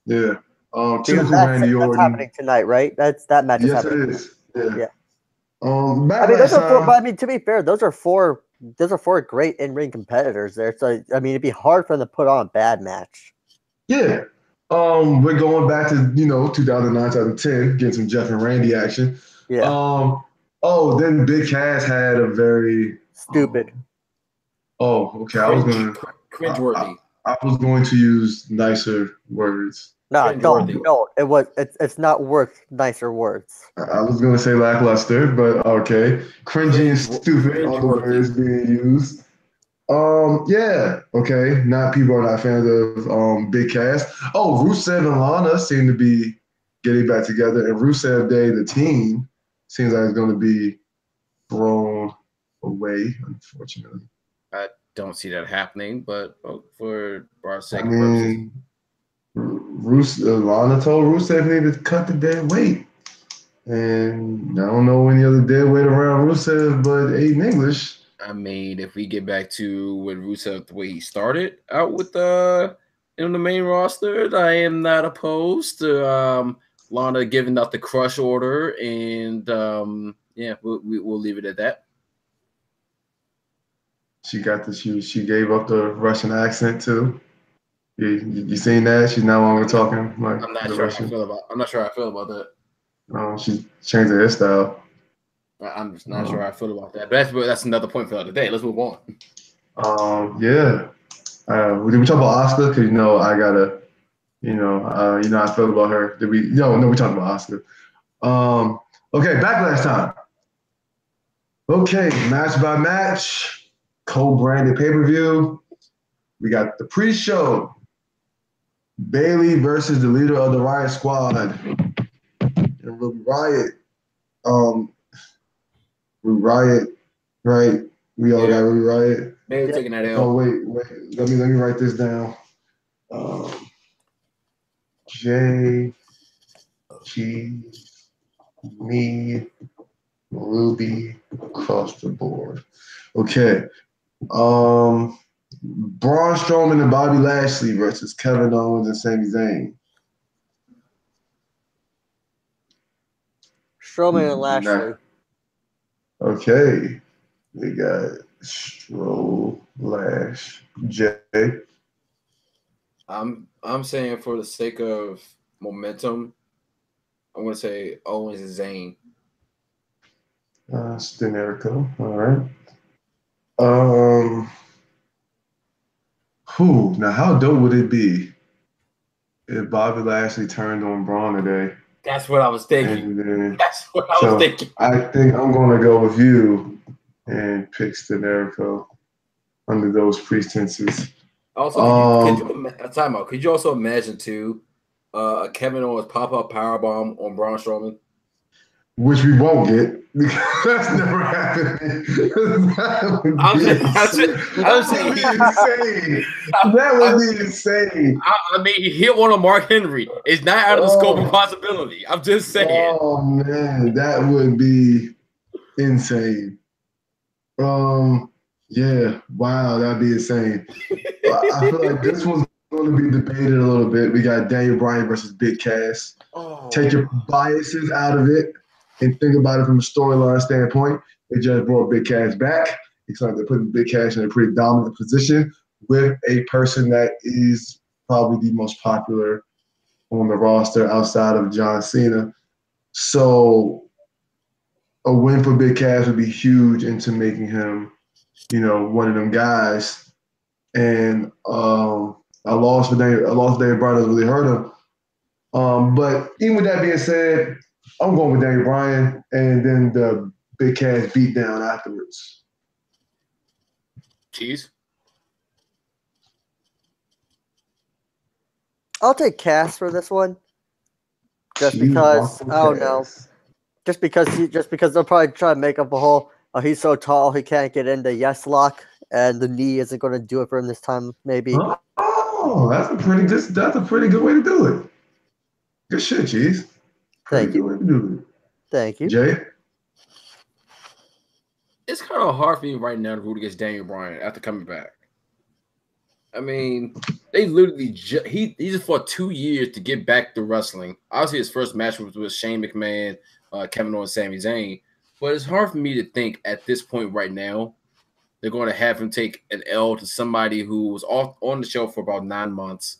Yeah. Because Typical Randy that's happening Orton. tonight, right? That match is Yes, it happening. is. Yeah. Yeah. I mean, Backlash those are four. time. But I mean, to be fair, those are four great in-ring competitors there. So I mean, it'd be hard for them to put on a bad match. Yeah. We're going back to 2009, 2010, getting some Jeff and Randy action. Yeah. Then Big Cass had a very Stupid. okay. I was Cringeworthy. to use nicer words. No, Cringeworthy. don't. It's not worth nicer words. I was gonna say lackluster, but okay. Cringy and stupid are the words being used. Yeah, okay. People are not fans of Big Cass. Oh, Rusev and Lana seem to be getting back together, and Rusev Day, the team, seems like it's going to be thrown away, unfortunately. I don't see that happening, but for our sake I of purposes. mean, Lana told Rusev needed to cut the dead weight. And I don't know any other dead weight around Rusev but Aiden English. I mean, if we get back to when Rusev, the way he started out with in the main roster, I am not opposed to Lana giving out the crush order, and yeah, we'll leave it at that. She got she gave up the Russian accent too. You seen that? She's no longer talking like I'm not the sure Russian. I'm not sure how I feel about that. She changed her hairstyle. I'm just not sure how I feel about that. But that's another point for the other day. Let's move on. Yeah. Did we talk about Asuka? Because I gotta, how I feel about her. Did we? No, we talked about Asuka. Okay, Backlash time. Okay, match by match, co-branded pay-per-view. We got the pre-show. Bayley versus the leader of the Riot Squad. And Ruby Riot. Ruby Riot, right? We all got Ruby Riot. Bayley taking that L. Oh wait. Let me write this down. J G me Ruby across the board. Okay. Braun Strowman and Bobby Lashley versus Kevin Owens and Sami Zayn. Strowman and Lashley. Okay. We got Lash J. I'm saying for the sake of momentum, I'm gonna say Owens and Zayn. Stenerico. All right. Now how dope would it be if Bobby Lashley turned on Braun today? That's what I was thinking. That's what I was thinking. I think I'm gonna go with you and pick Stenerico under those pretenses. Also, could you also imagine too a Kevin Owens pop-up powerbomb on Braun Strowman? Which we won't get because that's never happening. I'm saying insane. That would be insane. I mean, he hit one on Mark Henry. It's not out of the scope of possibility. I'm just saying. Oh man, that would be insane. Yeah, wow, that'd be insane. I feel like this one's going to be debated a little bit. We got Daniel Bryan versus Big Cass. Take your biases out of it and think about it from a storyline standpoint. They just brought Big Cass back. It's like they're putting Big Cass in a pretty dominant position with a person that is probably the most popular on the roster outside of John Cena. So a win for Big Cass would be huge into making him, one of them guys. And a loss for Daniel Bryan doesn't really hurt him. But even with that being said, I'm going with Daniel Bryan and then the Big Cass beatdown afterwards. Cheese. I'll take Cass for this one. Just because I don't know. Just because they'll probably try to make up a whole he's so tall he can't get into yes lock and the knee isn't going to do it for him this time, maybe. Oh, that's a pretty good way to do it. Good shit, Cheese. Pretty good way to do it. Thank you. Jay? It's kind of hard for me right now to root against Daniel Bryan after coming back. I mean, they literally he just fought 2 years to get back to wrestling. Obviously, his first match was with Shane McMahon, Kevin Owens, Sami Zayn. But it's hard for me to think at this point right now they're going to have him take an L to somebody who was off on the show for about 9 months.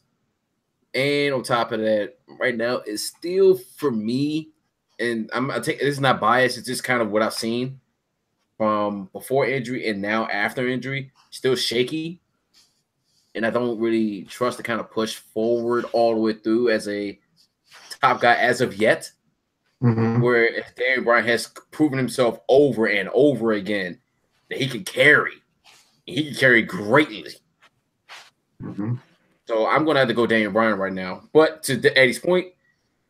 And on top of that, right now, it's still for me, and this is not biased, it's just kind of what I've seen from before injury and now after injury, still shaky. And I don't really trust to kind of push forward all the way through as a top guy as of yet. Mm-hmm. Where Daniel Bryan has proven himself over and over again that he can carry. He can carry greatly. Mm-hmm. So I'm going to have to go Daniel Bryan right now. But to Eddie's point,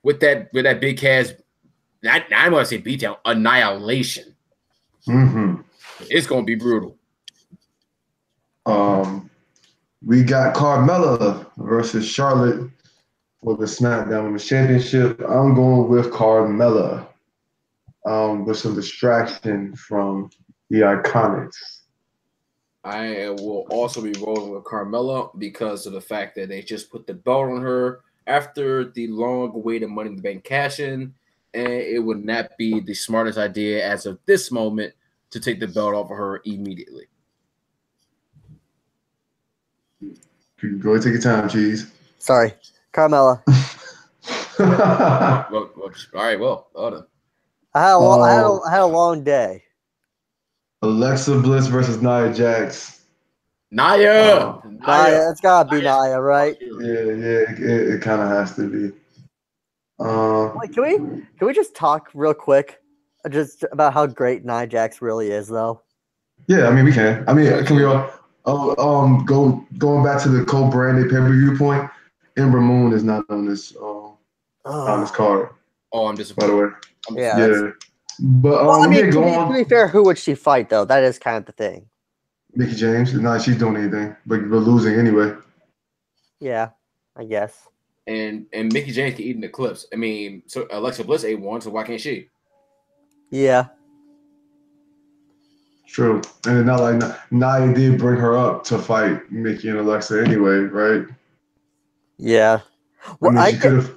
with that big Cass, I'm going to say beatdown, annihilation. Mm-hmm. It's going to be brutal. We got Carmella versus Charlotte for the SmackDown Women's Championship. I'm going with Carmella with some distraction from the Iconics. I will also be rolling with Carmella because of the fact that they just put the belt on her after the long-awaited Money in the Bank cash-in, and it would not be the smartest idea as of this moment to take the belt off of her immediately. Go ahead, take your time, Cheese. Sorry, Carmella. All right, well, hold on. I had a long day. Alexa Bliss versus Nia Jax. Nia, it's gotta be Nia, right? Yeah, it kind of has to be. Wait, can we just talk real quick, just about how great Nia Jax really is, though? Yeah, I mean we can. I mean, can we all? Going back to the co-branded pay-per-view point, Ember Moon is not on this card. Oh, I'm disappointed. By the way, yeah. But well, I mean, yeah, to be fair, who would she fight though? That is kind of the thing. Mickie James. Not she's doing anything, but we're losing anyway. Yeah, I guess. And Mickie James can eat an eclipse. I mean, so Alexa Bliss ate one, so why can't she? Yeah. True, and not like Nia did bring her up to fight Mickie and Alexa anyway, right? Yeah. Well, I mean, she could have.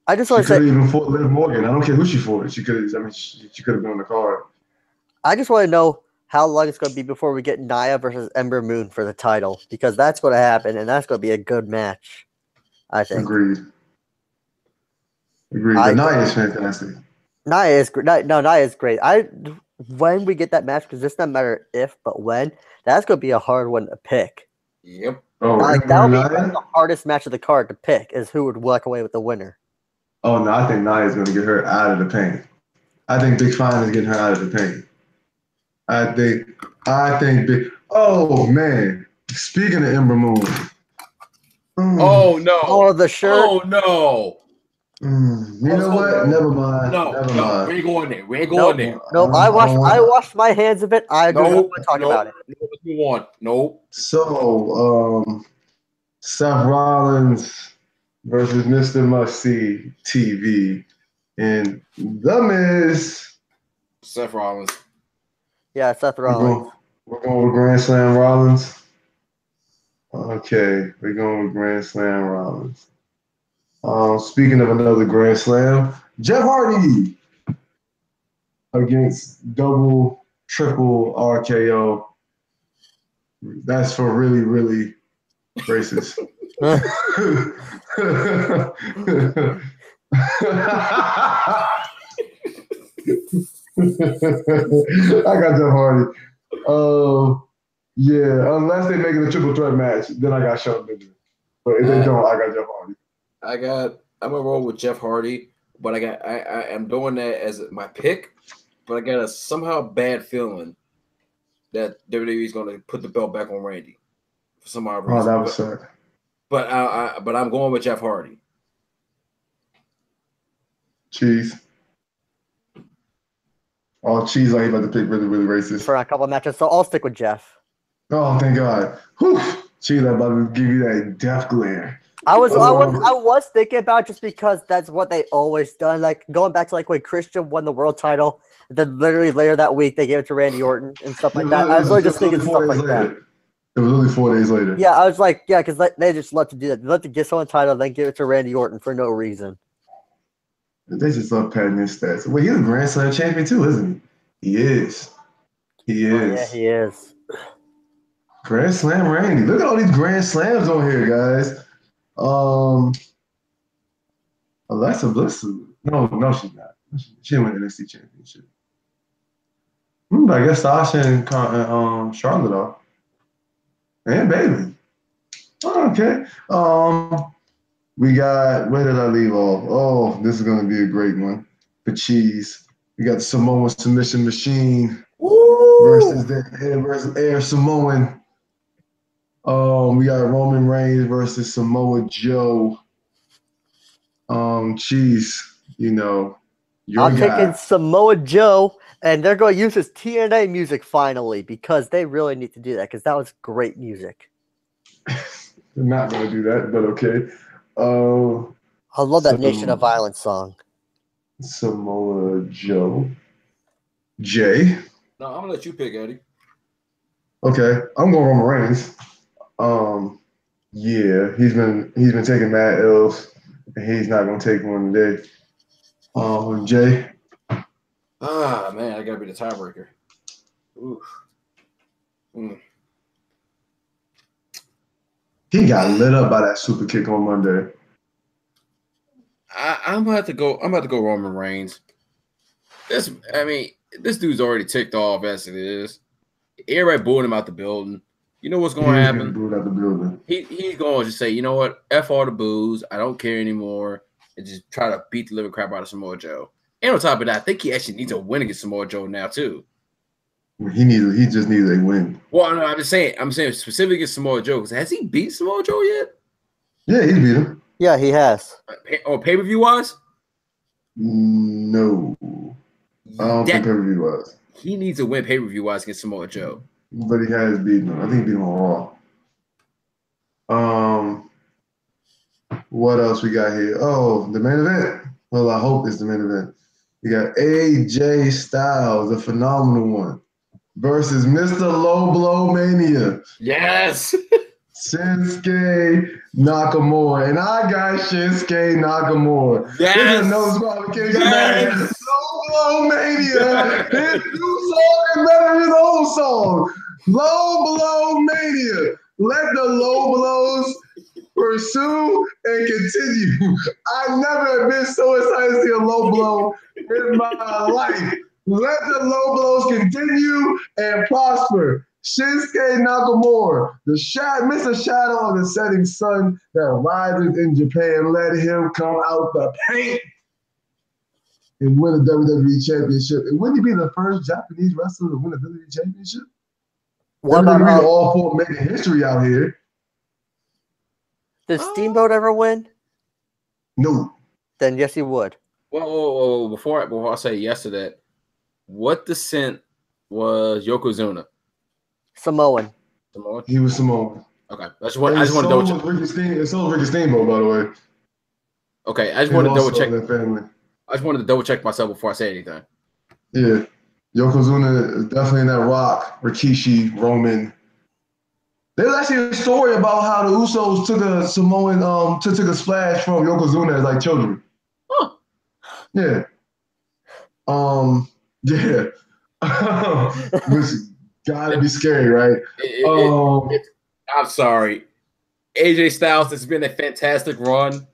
I just want to say, even fought Liv Morgan. I don't care who she fought. She could. I mean, she could have been on the card. I just want to know how long it's going to be before we get Nia versus Ember Moon for the title, because that's going to happen, and that's going to be a good match. I think. Agreed. But Nia is fantastic. Nia is great. No, Nia is great. When we get that match, because it's not a matter if, but when, that's going to be a hard one to pick. Yep. Oh, that'll be the hardest match of the card to pick is who would walk away with the winner. Oh no, I think Nia is going to get her out of the paint. I think Big Fine is getting her out of the paint. I think Big. Oh man, speaking of Ember Moon. Oh no! Oh, the shirt. Oh no! You know what? Never mind. Never mind. We ain't going there. We ain't going there. Nope. I washed my hands of it. I don't want to talk about it. Let's move on. Nope. So, Seth Rollins versus Mr. Must-See TV, and The Miz. Seth Rollins. Yeah, Seth Rollins. We're going with Grand Slam Rollins. Okay, we're going with Grand Slam Rollins. Speaking of another Grand Slam, Jeff Hardy against double, triple RKO. That's for really, really racist. I got Jeff Hardy. Yeah, unless they make it a triple threat match, then I got Shelton Benjamin. But if they don't, I got Jeff Hardy. I'm gonna roll with Jeff Hardy, but I am doing that as my pick, but I got a somehow bad feeling that WWE is gonna put the belt back on Randy for some odd reason. Oh, that was sad. But I'm going with Jeff Hardy. Cheese. Oh, Cheese, like about to pick really, really racist. For a couple of matches, so I'll stick with Jeff. Oh, thank God. Whew. Sheila about to give you that death glare. I was thinking about just because that's what they always done. Like going back to like when Christian won the world title, then literally later that week they gave it to Randy Orton and stuff like that. I was really just thinking stuff like that. It was only 4 days later. Yeah, I was like, yeah, because they just love to do that. They love to get someone a title, then give it to Randy Orton for no reason. They just love padding his stats. Well, he's a Grand Slam champion too, isn't he? He is. He is. Oh, yeah, he is. Grand Slam Randy. Look at all these Grand Slams on here, guys. Alexa Bliss. No, she's not. She didn't win the NXT championship. I guess Sasha and Charlotte are. And Bayley. Oh, okay. We got, where did I leave off? Oh, this is going to be a great one. The cheese. We got the Samoan Submission Machine versus Air Samoan. We got Roman Reigns versus Samoa Joe. Cheese, I'm picking Samoa Joe, and they're going to use his TNA music finally because they really need to do that because that was great music. They're not going to do that, but okay. I love that Nation of Violence song. Samoa Joe. Jay. No, I'm gonna let you pick, Eddie. Okay, I'm going Roman Reigns. Yeah, he's been taking mad L's, and he's not gonna take one today. Jay. Ah man, I gotta be the tiebreaker. Oof. He got lit up by that super kick on Monday. I'm about to go Roman Reigns. This dude's already ticked off as it is. Everybody booing him out the building. You know what's going to happen? Booed out the building. He's going to just say, you know what? F all the boos. I don't care anymore. And just try to beat the living crap out of Samoa Joe. And on top of that, I think he actually needs a win against Samoa Joe now too. He just needs a win. Well, no, I'm saying specifically against Samoa Joe. Because has he beat Samoa Joe yet? Yeah, he beat him. Yeah, he has. Or pay-per-view wise? No. I don't think pay-per-view wise. He needs a win pay-per-view wise against Samoa Joe. But he has beaten him. I think he beat him on Raw. What else we got here? Oh, the main event. Well, I hope it's the main event. We got AJ Styles, the phenomenal one, versus Mr. Low Blow Mania. Yes. Shinsuke Nakamura. And I got Shinsuke Nakamura. Yes. This is no spot. Yes. Low Blow Mania. His new song is better than his old song. Low Blow Mania. Let the low blows pursue and continue. I've never been so excited to see a low blow in my life. Let the low blows continue and prosper. Shinsuke Nakamura, Mr. Shadow of the Setting Sun that rises in Japan, let him come out the paint and win a WWE Championship. And wouldn't he be the first Japanese wrestler to win a WWE Championship? What about all four making history out here? Did Steamboat ever win? No. Then yes, he would. Well, before I say yes to that, what descent was Yokozuna? Samoan. He was Samoan. Okay, I just want to double check. So was Ricky Steamboat, by the way. Okay, I just wanted to double check. I just wanted to double check myself before I say anything. Yeah, Yokozuna is definitely in that Rock, Rikishi, Roman. There's actually a story about how the Usos took a Samoan, took a splash from Yokozuna as like children. Huh. Yeah. Yeah. Which gotta be scary, right? I'm sorry. AJ Styles has been a fantastic run.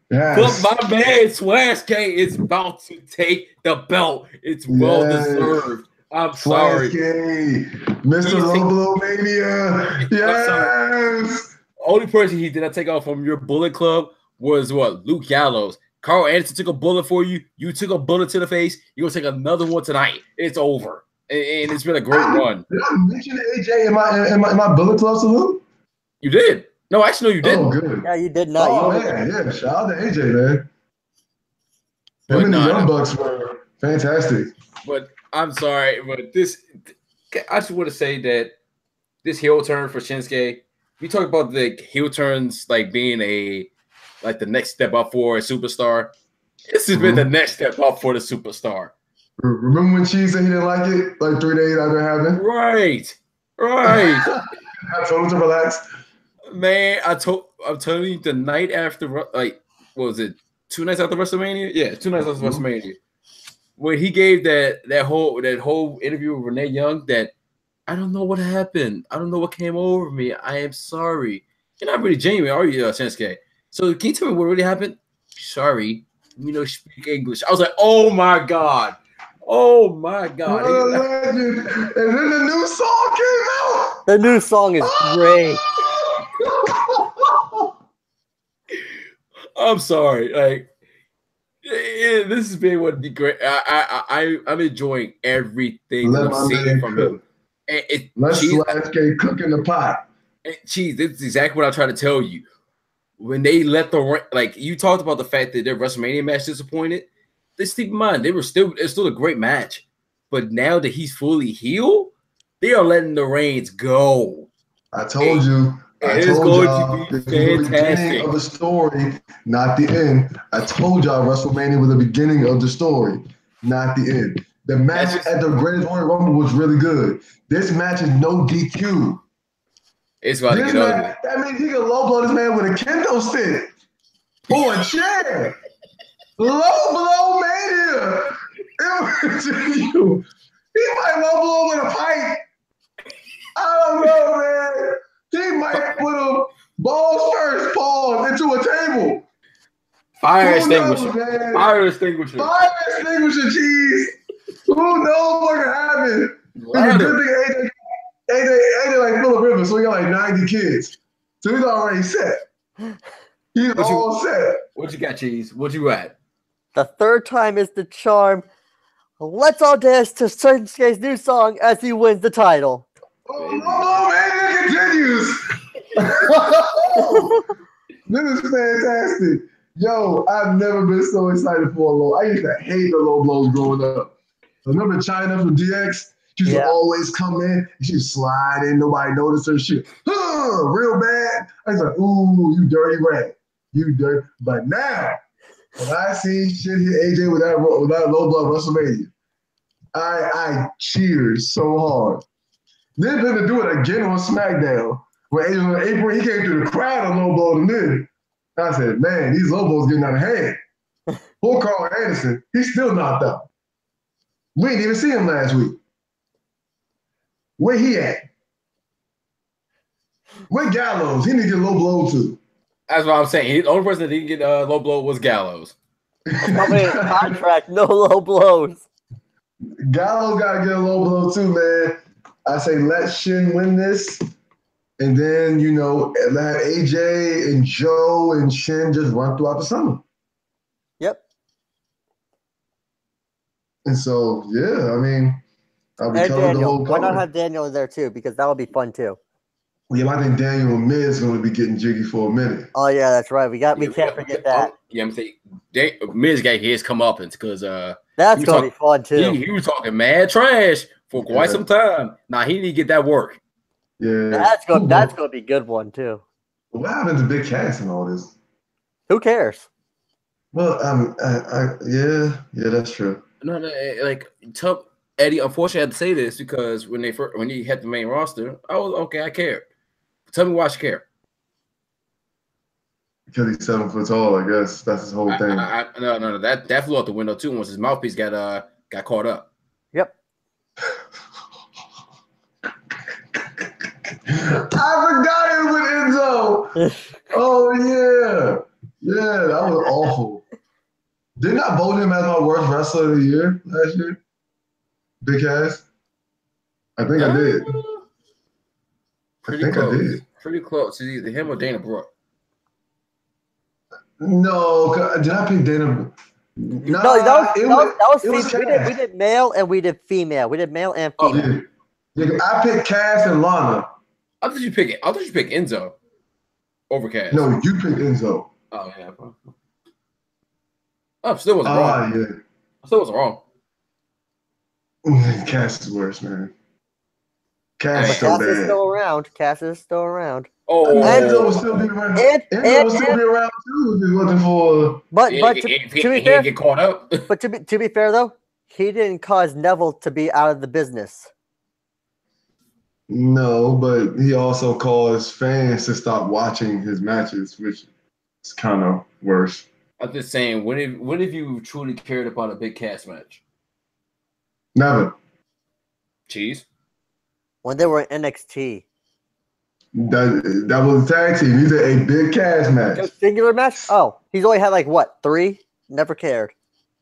Yes. But my man Swash K is about to take the belt. It's well deserved. I'm sorry. Mr. Low Blow Mania. Yes. Only person he did not take off from your Bullet Club was what? Luke Gallows. Carl Anderson took a bullet for you. You took a bullet to the face. You're going to take another one tonight. It's over. And it's been a great run. Did I mention AJ in my Bullet Club salute? You did. No, actually, no, you didn't. Oh, good. Yeah, you did not. Oh, man. Yeah, shout out to AJ, man. Him and the Young Bucks were fantastic. But I'm sorry, but I just want to say that this heel turn for Shinsuke. We talk about the heel turns like being the next step up for a superstar. This has been the next step up for the superstar. Remember when Cheese said he didn't like it like 3 days after it happened? Right. I told him to relax. Man, I'm telling you, the night after, like, what was it? 2 nights after WrestleMania? Yeah, 2 nights after WrestleMania. When he gave that whole interview with Renee Young, that I don't know what happened. I don't know what came over me. I am sorry. You're not really genuine, are you, Shinsuke? So can you tell me what really happened? Sorry. Speak English. I was like, oh my God. Oh my God. And then the new song came out. The new song is great. I'm sorry. Like, this has been one of the great. I'm enjoying everything that I'm seeing from him. Let's get cook in the pot. Cheese, this is exactly what I try to tell you. When they let you talked about the fact that their WrestleMania match disappointed. Let's keep in mind it's still a great match, but now that he's fully healed, they are letting the reins go. I told you. I told y'all this was the beginning of the story, not the end. I told y'all WrestleMania was the beginning of the story, not the end. The match at the Greatest Royal Rumble was really good. This match is no DQ. It's about to get ugly. That means he can low blow this man with a kendo stick or a chair. Low blow mania. He might low blow with a pipe. I don't know, man. He might put him balls first, pause into a table. Fire extinguisher. Fire extinguisher. Fire extinguisher, Cheese. Who knows what can happen? It's a good thing AJ like Phillip Rivers, so he got like 90 kids. So he's already set. He's all set. What you got, Cheese? What you at? The third time is the charm. Let's all dance to Shinsuke's new song as he wins the title. Oh, man, it continues. This is fantastic. Yo, I've never been so excited for a low. I used to hate the low blows growing up. Remember China from DX? She used to always come in, she would slide in, nobody noticed her shit. Real bad. I was like, ooh, you dirty rat. You dirty. But now, when I see shit hit AJ with that low blow WrestleMania, I cheered so hard. Then they're gonna do it again on SmackDown. When AJ was on the apron, he came through the crowd and low blowed him in. I said, man, these low blows getting out of hand. Poor Carl Anderson, he's still knocked out. We didn't even see him last week. Where he at? Where Gallows? He need to get low blow too. That's what I'm saying. The only person that didn't get low blow was Gallows. Contract, no low blows. Gallows got to get a low blow too, man. I say let Shin win this, and then let AJ and Joe and Shin just run throughout the summer. Yep. And so, yeah, I mean, I'll be telling the whole. Why not have Daniel in there too? Because that would be fun too. Yeah, I think Daniel and Miz going to be getting jiggy for a minute. Oh yeah, that's right. We can't forget that. Yeah, I'm saying Miz got his comeuppance because that's gonna be fun too. He was talking mad trash for quite some time. Now he need to get that work. Yeah, that's gonna be a good one too. What happened to Big Cass and all this? Who cares? Well, yeah, that's true. No, like Eddie. Unfortunately, I had to say this because when he had the main roster, I was okay. I cared. Tell me why I should care. Because he's 7 foot tall, I guess that's his whole thing. No, that flew out the window too once his mouthpiece got caught up. Yep. I forgot it with Enzo. Oh yeah, that was awful. Didn't I vote him as my worst wrestler of the year last year? Big ass. I think I did. Pretty close. I did. Pretty close. It's either him or Dana Brooke. No, did I pick Dana? No, that was we did male and we did female. We did male and female. Yeah, I picked Cass and Lana. I thought you picked Enzo over Cass. No, you picked Enzo. Oh yeah. Oh, still wasn't wrong. Yeah. I still wasn't wrong. Cass is worse, man. Cass is But so Cass is bad. still around. Cass is still around. Oh, I mean, Enzo would still be around. Enzo would still be around too if it wasn't for. But he to be didn't fair, get caught up. but to be fair though, he didn't cause Neville to be out of the business. No, but he also caused fans to stop watching his matches, which is kind of worse. I'm just saying, when have you truly cared about a big Cass match? Never. Cheese. When they were in NXT. That was a tag team. He did a big Cass match. A singular match? Oh, he's only had like what, 3? Never cared.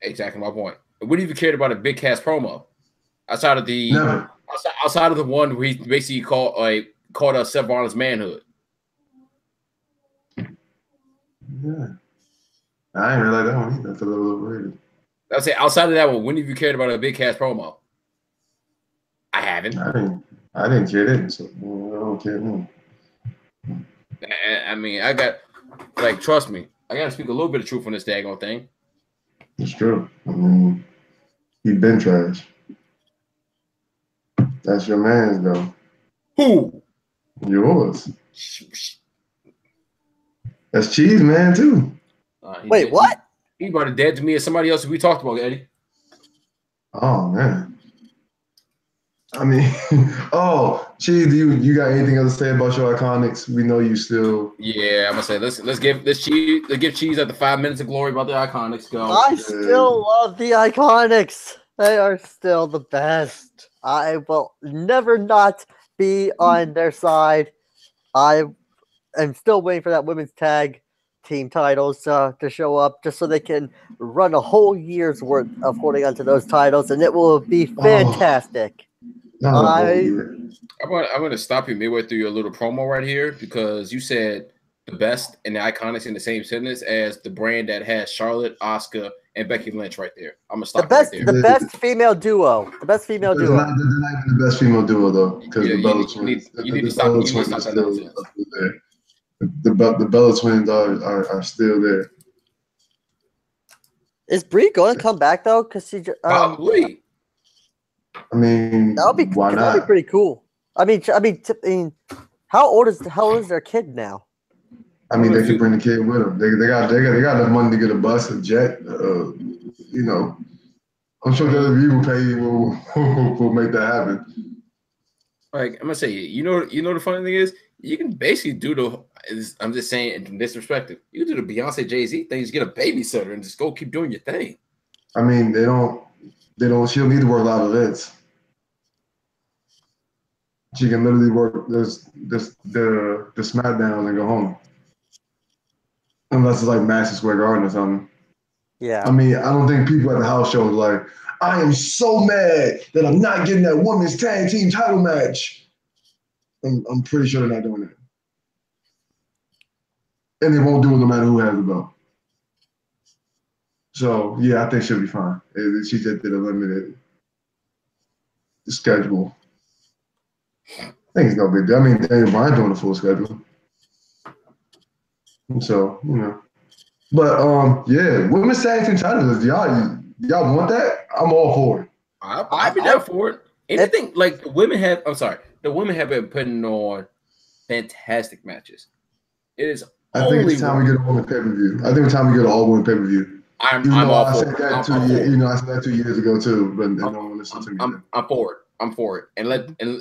Exactly my point. When have you cared about a big Cass promo? Outside of the Never. Outside of the one where he basically called Seth Rollins' manhood. Yeah. I ain't realize that one either. That's a little overrated. I'd say outside of that one, when have you cared about a big Cass promo? I haven't. I didn't care then, so I don't care now. I mean, trust me, I gotta speak a little bit of truth on this daggone thing. It's true. I mean, he been trash. That's your man's though. Who? Yours. That's Cheese Man too. Wait, what? He brought it dead to me as somebody else we talked about, Eddie. Oh man. I mean, Cheese, you got anything else to say about your Iconics? We know you still. Yeah, I'm gonna say let's give Cheese at the 5 minutes of glory about the Iconics. Go. I still love the Iconics. They are still the best. I will never not be on their side. I am still waiting for that women's tag team titles to show up just so they can run a whole year's worth of holding onto those titles, and it will be fantastic. I'm going to stop you midway through your little promo right here because you said the best and the Iconics in the same sentence as the brand that has Charlotte, Asuka, and Becky Lynch right there. I'm going to stop right there. The best female duo. The best female duo. They're not even the best female duo though, because the Bella Twins. You need to stop that nonsense. The Bella Twins are still there. Is Brie going to come back though? Because she probably. I mean, why not? That'd be pretty cool. I mean, how old is their kid now? I mean, they could bring the kid with them. They got enough money to get a bus, a jet. I'm sure WWE will make that happen. Like I'm gonna say, you know the funny thing is, you can basically do I'm just saying in this perspective, you can do the Beyonce Jay-Z thing, just get a babysitter and just go keep doing your thing. I mean, they don't. She'll need to work live events. She can literally work the SmackDown and go home. Unless it's like Madison Square Garden or something. Yeah. I mean, I don't think people at the house show like, I am so mad that I'm not getting that women's tag team title match. I'm pretty sure they're not doing that. And they won't do it no matter who has the belt. So, yeah, I think she'll be fine. She just did a limited schedule. I think it's no big deal. I mean, Daniel Bryan doing a full schedule. So, But, yeah, women's tag team titles, y'all want that? I'm all for it. I'd be down for it. Anything like the women have been putting on fantastic matches. It is. I think it's time we get a woman pay-per-view. I think it's time we get an all-woman pay-per-view. I'm all for it. I said that 2 years ago too, but no one listened to me. I'm for it. I'm for it. And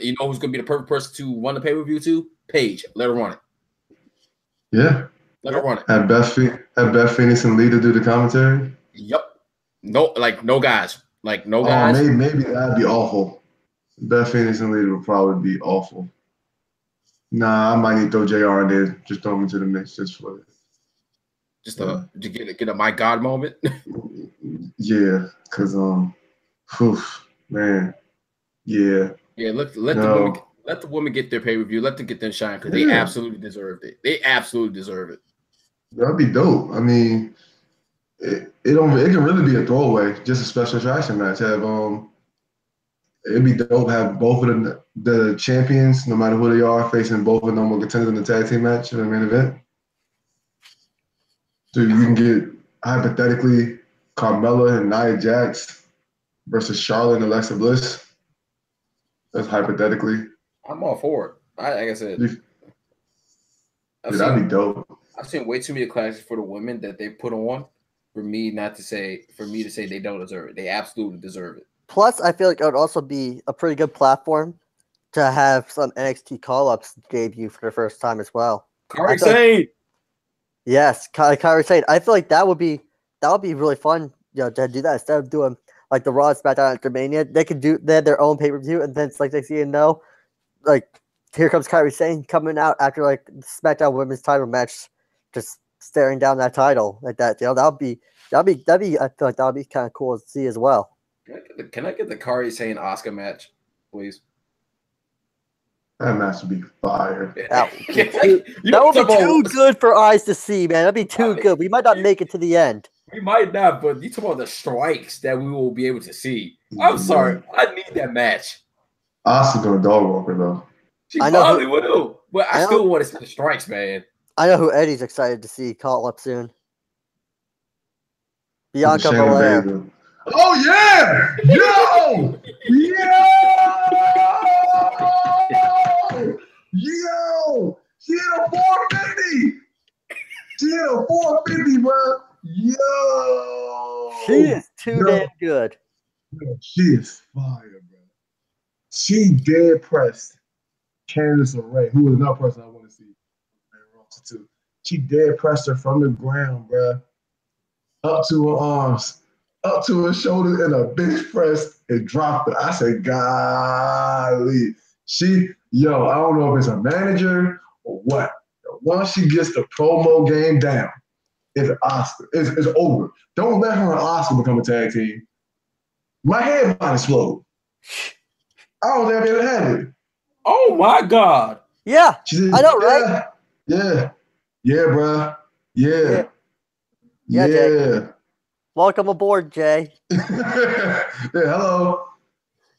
you know who's gonna be the perfect person to run the pay-per-view to? Paige. Let her run it. Yeah. Let her run it. Have Beth Phoenix and Lita do the commentary? Yep. No guys. No guys. Maybe that'd be awful. Beth Phoenix and Lita would probably be awful. Nah, I might need to throw JR in there. Just throw him into the mix just for it. Just to get a my God moment. Yeah, because man. Yeah. Yeah, let the women get their pay-per-view. Let them get their shine because they absolutely deserved it. They absolutely deserve it. That'd be dope. I mean, it can really be a throwaway, just a special attraction match. It'd be dope to have both of the champions, no matter who they are, facing both of them will contenders in the tag team match in the main event. So you can get hypothetically Carmella and Nia Jax versus Charlotte and Alexa Bliss. That's hypothetically. I'm all for it. Like I said, That'd be dope. I've seen way too many classes for the women that they put on for me to say they don't deserve it. They absolutely deserve it. Plus, I feel like it would also be a pretty good platform to have some NXT call-ups debut for the first time as well. Kairi Sane. Yes, Kairi Sane. I feel like that would be really fun, to do that instead of doing like the Raw and SmackDown after Mania. They have their own pay-per-view, and then it's like like here comes Kairi Sane coming out after like the SmackDown Women's title match, just staring down that title like that. That'd be. I feel like that'd be kind of cool to see as well. Can I get the Kairi Sane Oscar match, please? That match would be fire. That would be too good for eyes to see, man. That'd be too good. We might not make it to the end. We might not, but you talk about the strikes that we will be able to see. I'm sorry, I need that match. Asuka's gonna dog walker though. She probably will, but I still want to see the strikes, man. I know who Eddie's excited to see call up soon. Bianca Belair. Oh yeah! Yo! Yo! She hit a 450! She hit a 450, bro! Yo! She is too damn good. She is fire, bro. She dead pressed Candice LeRae, who is another person I want to see. Too. She dead pressed her from the ground, bro. Up to her arms, up to her shoulder, and a bench press and dropped her. I said, golly. I don't know if it's a manager or what. Once she gets the promo game down, it's Oscar. It's over. Don't let her and Oscar become a tag team. My head might explode. I don't think I'll be able to have it. Oh my God. Yeah. I know, right? Yeah, bro. Yeah. Jay. Welcome aboard, Jay. Yeah, hello.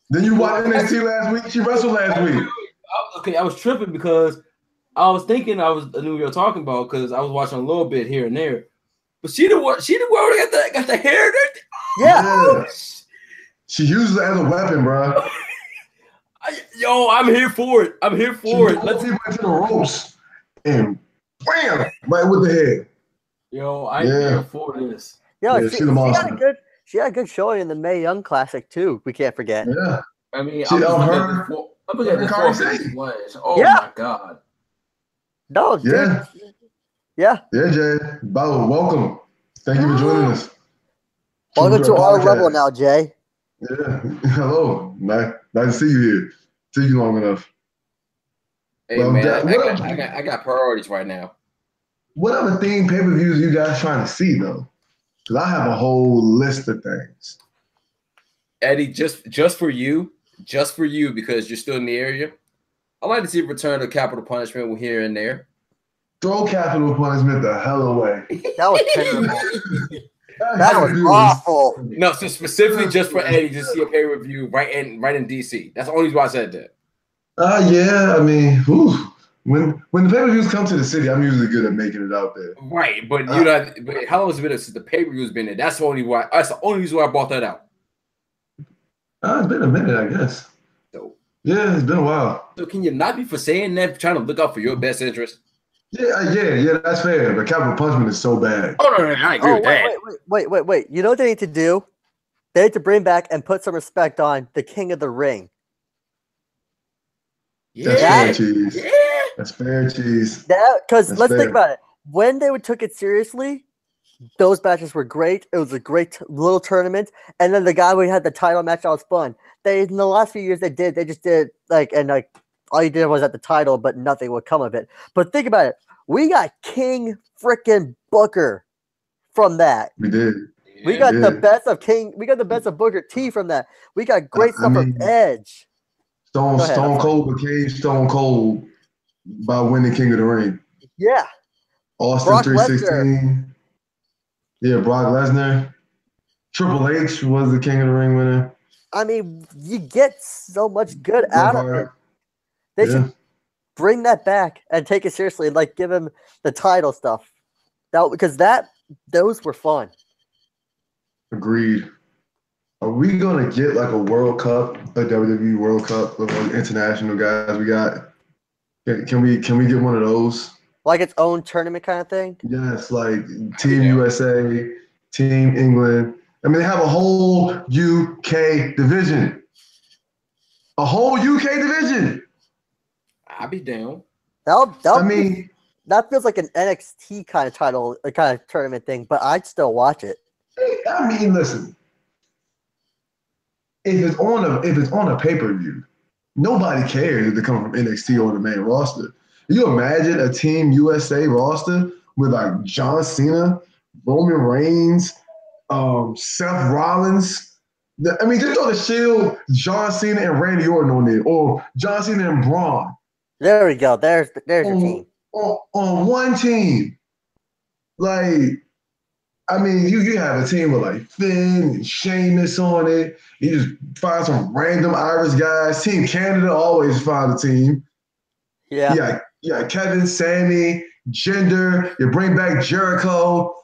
Then you watched NXT last week? She wrestled last week. Okay, I was tripping because I was thinking I knew you were talking about because I was watching a little bit here and there. But she the one got the hair and everything. Yeah. She uses it as a weapon, bro. I'm here for it. I'm here for it. Let's get into the ropes and bam, right with the head. I'm here for this. She had a good showing in the Mae Young Classic too. We can't forget. Yeah. I mean, I'm looking at the 450 splash. Oh my God. No, yeah. Dude. Yeah. Yeah, Jay. Bo, welcome. Thank you for joining us. Welcome to our level now, Jay. Yeah. Hello. Nice to see you here. See you long enough. Hey, man, I got priorities right now. What other theme pay-per-views are you guys trying to see, though? Because I have a whole list of things. Eddie, just for you, because you're still in the area, I'd like to see a return of Capital Punishment here and there. Throw Capital Punishment the hell away. That was terrible. That was awful. No, so specifically just for Eddie to see a pay-per-view right in DC. That's the only reason why I said that. Yeah, I mean, when the pay-per-views come to the city, I'm usually good at making it out there. Right, but but how long has it been since the pay-per-view's been there? That's the only reason why I brought that out. It's been a minute, I guess. So, yeah, it's been a while. So can you not be for saying that, trying to look out for your best interest? Yeah, that's fair. But Capital Punishment is so bad. Oh, no, I agree with that. Wait. You know what they need to do? They need to bring back and put some respect on the King of the Ring. Yeah. That's fair cheese. Yeah. That's fair cheese. Because let's think about it. When they took it seriously, those matches were great. It was a great little tournament. And then the guy we had the title match, that was fun. In the last few years, they just did all you did was at the title, but nothing would come of it. But think about it. We got King frickin' Booker from that. We did. We got the best of King. We got the best of Booker T from that. We got great stuff from Edge. Stone Cold became Stone Cold by winning King of the Ring. Yeah. Austin Brock 316. Lesnar. Yeah, Brock Lesnar. Triple H was the King of the Ring winner. I mean, you get so much good out of it. They should bring that back and take it seriously, like give him the title stuff. Those were fun. Agreed. Are we gonna get like a World Cup, a WWE World Cup with all the international guys we got? Can we get one of those? Like its own tournament kind of thing. Yes, like I'll be Team down. USA, Team England. I mean, they have a whole UK division. A whole UK division. I'll be down. I mean, That feels like an NXT kind of title, a kind of tournament thing, but I'd still watch it. listen. If it's on a pay-per-view, nobody cares if they come from NXT or the main roster. You imagine a Team USA roster with like John Cena, Roman Reigns, Seth Rollins. Just throw the Shield, John Cena and Randy Orton on there, or John Cena and Braun There we go. There's your on, team. on one team. You have a team with like Finn and Sheamus on it. You just find some random Irish guys. Team Canada always find a team. Yeah. Yeah, Kevin, Sammy, Jinder. You bring back Jericho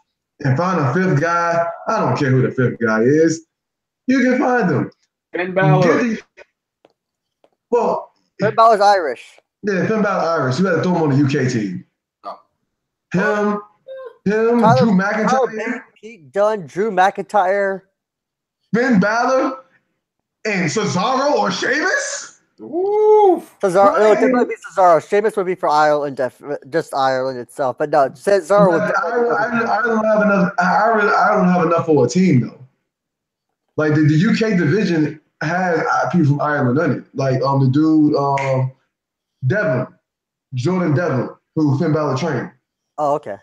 and find a fifth guy. I don't care who the fifth guy is. You can find them. Finn Balor. Finn Balor's Irish. Yeah, Finn Balor Irish. You got to throw him on the UK team. Oh. Him, Tyler, Drew McIntyre, Pete Dunne, Drew McIntyre, Finn Balor, and Cesaro or Sheamus. Woo! Cesaro. No, it would be Cesaro. Sheamus would be for Ireland, just Ireland itself. But no, Cesaro would. I don't have enough for a team though. Like the UK division has people from Ireland in it. Like the dude Jordan Devlin, who Finn Balor trained. Oh, okay.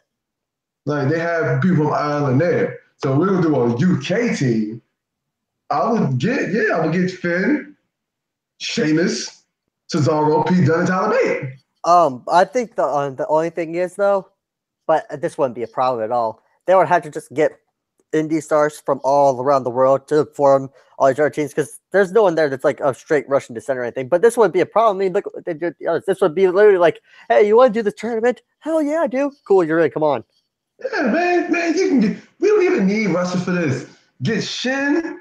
Like they have people from Ireland there. So we're gonna do a UK team. I would get Finn, Sheamus, Cesaro, Pete Dunne, and Tyler Bate. I think the only thing is though, but this wouldn't be a problem at all. They would have to just get indie stars from all around the world to form all these other teams because there's no one there that's like a straight Russian descent or anything. But this wouldn't be a problem. I mean, look what they did. This would be literally like, hey, you want to do this tournament? Hell yeah, I do. Cool, you're in. Come on. Yeah, man, you can get. We don't even need Russia for this. Get Shin,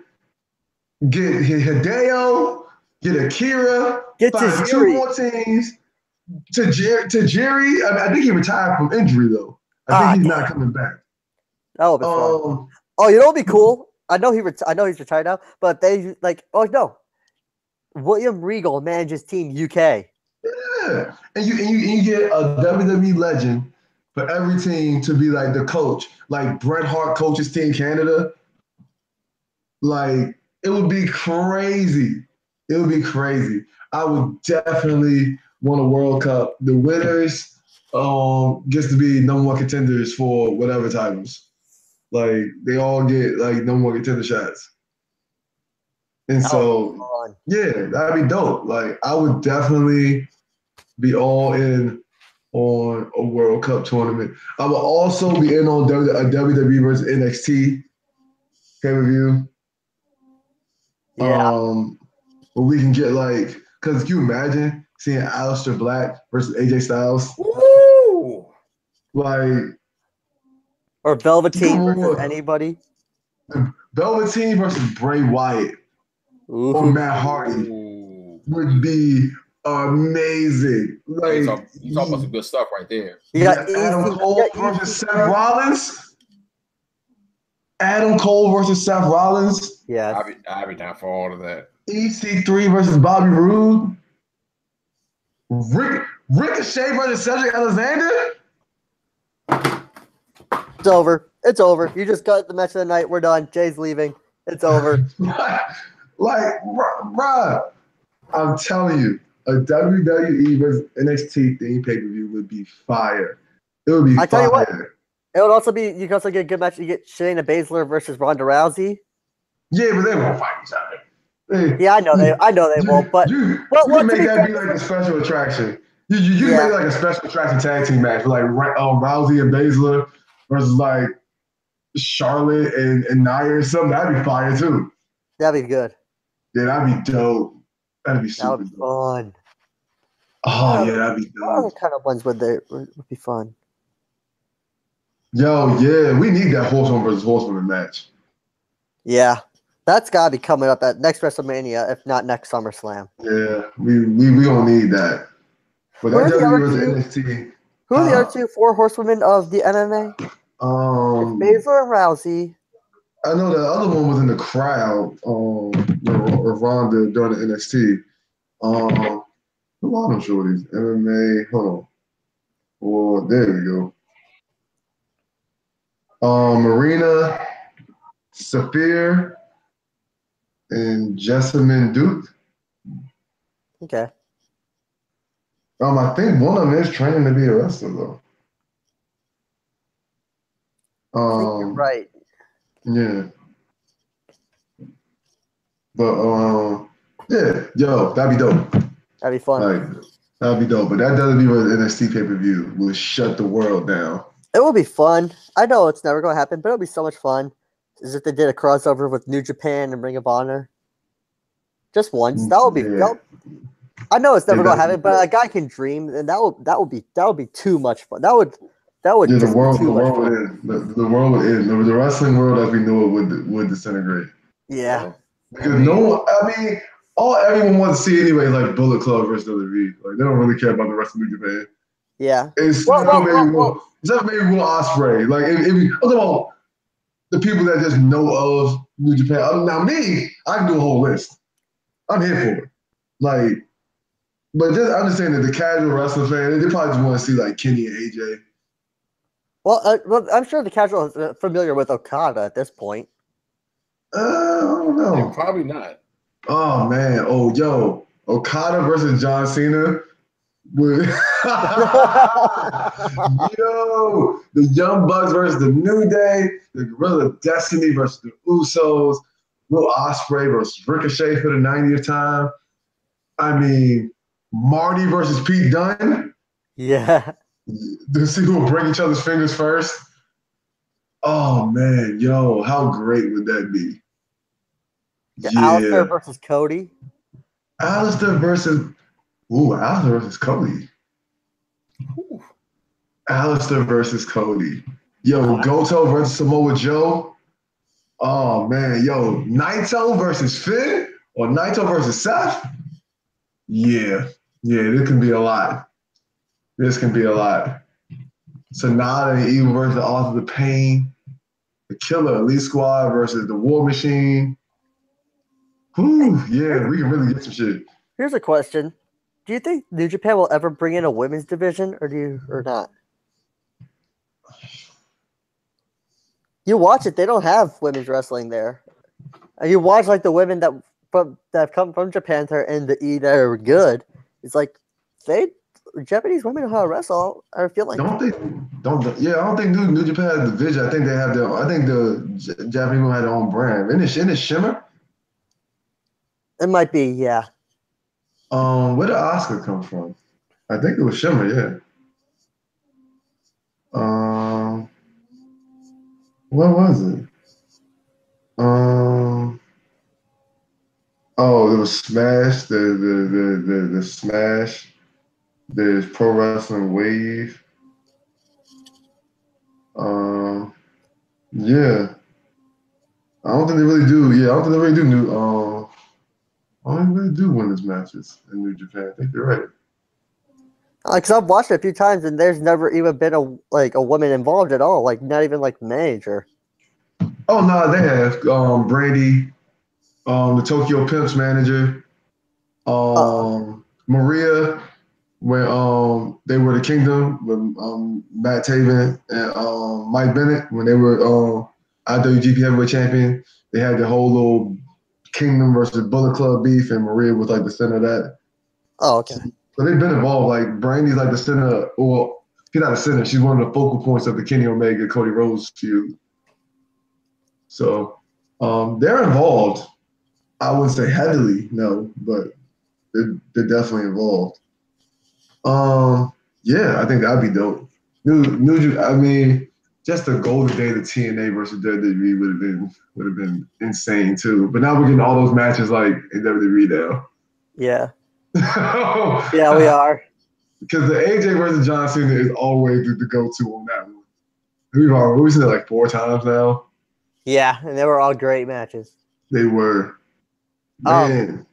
get Hideo, get Akira, Get find to two more teams. To Jerry, I think he retired from injury though. I think he's not coming back. That would be fun. Oh, you know what'd be cool? I know he's retired now, but they like. Oh no, William Regal manages Team UK. Yeah, and you get a WWE legend for every team to be like the coach. Like Bret Hart coaches Team Canada. Like it would be crazy. It would be crazy. I would definitely want a World Cup. The winners gets to be number one contenders for whatever titles. Like they all get like number one contender shots. And so yeah, that'd be dope. Like I would definitely be all in on a World Cup tournament. I will also be in on a WWE versus NXT pay-per-view. Yeah. Where we can get like, because can you imagine seeing Aleister Black versus AJ Styles? Woo! Like, or Velveteen versus anybody. Velveteen versus Bray Wyatt or Matt Hardy would be amazing. Like you talk about some good stuff right there. You got Adam Cole versus Seth Rollins. Adam Cole versus Seth Rollins. Yeah, I'd be down for all of that. EC3 versus Bobby Roode. Ricochet versus Cedric Alexander. It's over. It's over. You just got the match of the night. We're done. Jay's leaving. It's over. Bruh, I'm telling you, a WWE versus NXT theme pay-per-view would be fire. It would be fire. Tell you what, it would also be, you can also get a good match. You get Shayna Baszler versus Ronda Rousey. Yeah, but they won't fight each other. Yeah, I know they won't, but you can make that be like a special attraction. You can make like a special attraction tag team match, like Rousey and Baszler versus like Charlotte and Nia or something. That'd be fire too. That'd be good. Yeah, that'd be dope. That'd be super that'd be fun. Oh yeah, that'd be dope. What other kind of ones would be fun? Yo, yeah, we need that horsewoman versus horsewoman match. Yeah. That's gotta be coming up at next WrestleMania, if not next SummerSlam. Yeah, we don't need that. But Who that are the W other was two? NXT. Who are the other two four horsewomen of the MMA? It's Um, Baszler and Rousey. I know the other one was in the crowd. Ronda during the NXT. Who are them shorties? MMA. Hold on. Well, there we go. Marina, Saphir, and Jessamine Duke. Okay. I think one of them is training to be a wrestler though. I think you're right. Yeah. But yeah, yo, that'd be dope. That'd be fun. Like, that'd be dope. But that WWE NXT pay-per-view will shut the world down. It will be fun. I know it's never going to happen, but it'll be so much fun. As if they did a crossover with New Japan and Ring of Honor. Just once. That would be. Yeah. I know it's never going to happen, but a guy can dream, and that would be too much fun. That would Yeah, just be too much fun. The world would end. The wrestling world as we know it would disintegrate. Yeah. Because all everyone wants to see anyway is like Bullet Club versus WWE. Like they don't really care about the rest of New Japan. Yeah. Except maybe Will Ospreay. Like if I'm talking about the people that just know of New Japan. Now me, I can do a whole list. I'm here for it. Like, but just I'm just saying that the casual wrestling fan, they probably just want to see like Kenny and AJ. Well, I'm sure the casual is familiar with Okada at this point. I don't know. Yeah, probably not. Oh man. Oh yo, Okada versus John Cena. Yo, the Young Bucks versus the New Day, the Gorilla Destiny versus the Usos, Will Ospreay versus Ricochet for the 90th time. I mean, Marty versus Pete Dunne. Yeah. To see who will break each other's fingers first. Oh man, yo, how great would that be? Alistair versus Cody. Alistair versus Cody. Ooh. Alistair versus Cody. Yo, Goto versus Samoa Joe. Oh man, yo, Naito versus Finn or Naito versus Seth. Yeah, this can be a lot. Sonata and Evil versus the Author of the Pain. The Killer Elite Squad versus the War Machine. Whew, yeah, we can really get some shit. Here's a question. Do you think New Japan will ever bring in a women's division or not? You watch it, they don't have women's wrestling there. And you watch like the women that have come from Japan that are in the E that are good. It's like Japanese women know how to wrestle. I feel like I don't think New Japan has a division. I think they have I think the Japanese women have their own brand. Isn't it Shimmer? It might be, yeah. Where did Oscar come from? I think it was Shimmer, yeah. What was it? Oh, it was Smash. The Smash. There's Pro Wrestling Wave. Yeah. I don't think they really do. Yeah, I don't think they really do I don't really do women's matches in New Japan. I think you're right. Because I've watched it a few times and there's never even been a woman involved at all. Like not even like manager. Oh no, they have Brandy, the Tokyo Pimps manager, Maria, when they were the Kingdom with Matt Taven and Mike Bennett when they were IWGP Heavyweight Champion. They had the whole little Kingdom versus Bullet Club beef, and Maria was like the center of that. Oh, okay. So they've been involved. Like Brandy's like the center, or she's not the center. She's one of the focal points of the Kenny Omega Cody Rhodes feud. So they're involved. I wouldn't say heavily, no, but they're definitely involved. Yeah, I think that'd be dope. I mean, just the golden day of TNA versus WWE would have been insane too. But now we're getting all those matches like in WWE now. Yeah. Yeah, we are. Because the AJ versus John Cena is always the go-to on that one. We've seen it like 4 times now. Yeah, and they were all great matches. They were. Man.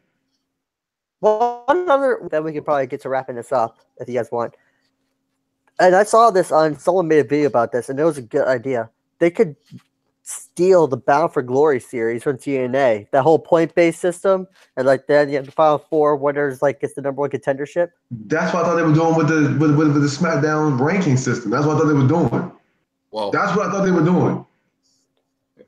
One other that we could probably get to wrapping this up if you guys want. And I saw this on someone made a video about this, and it was a good idea. They could steal the Bound for Glory series from TNA, that whole point-based system, and like then you have the Final Four winners like gets the number one contendership. That's what I thought they were doing with the SmackDown ranking system. That's what I thought they were doing. Well, that's what I thought they were doing.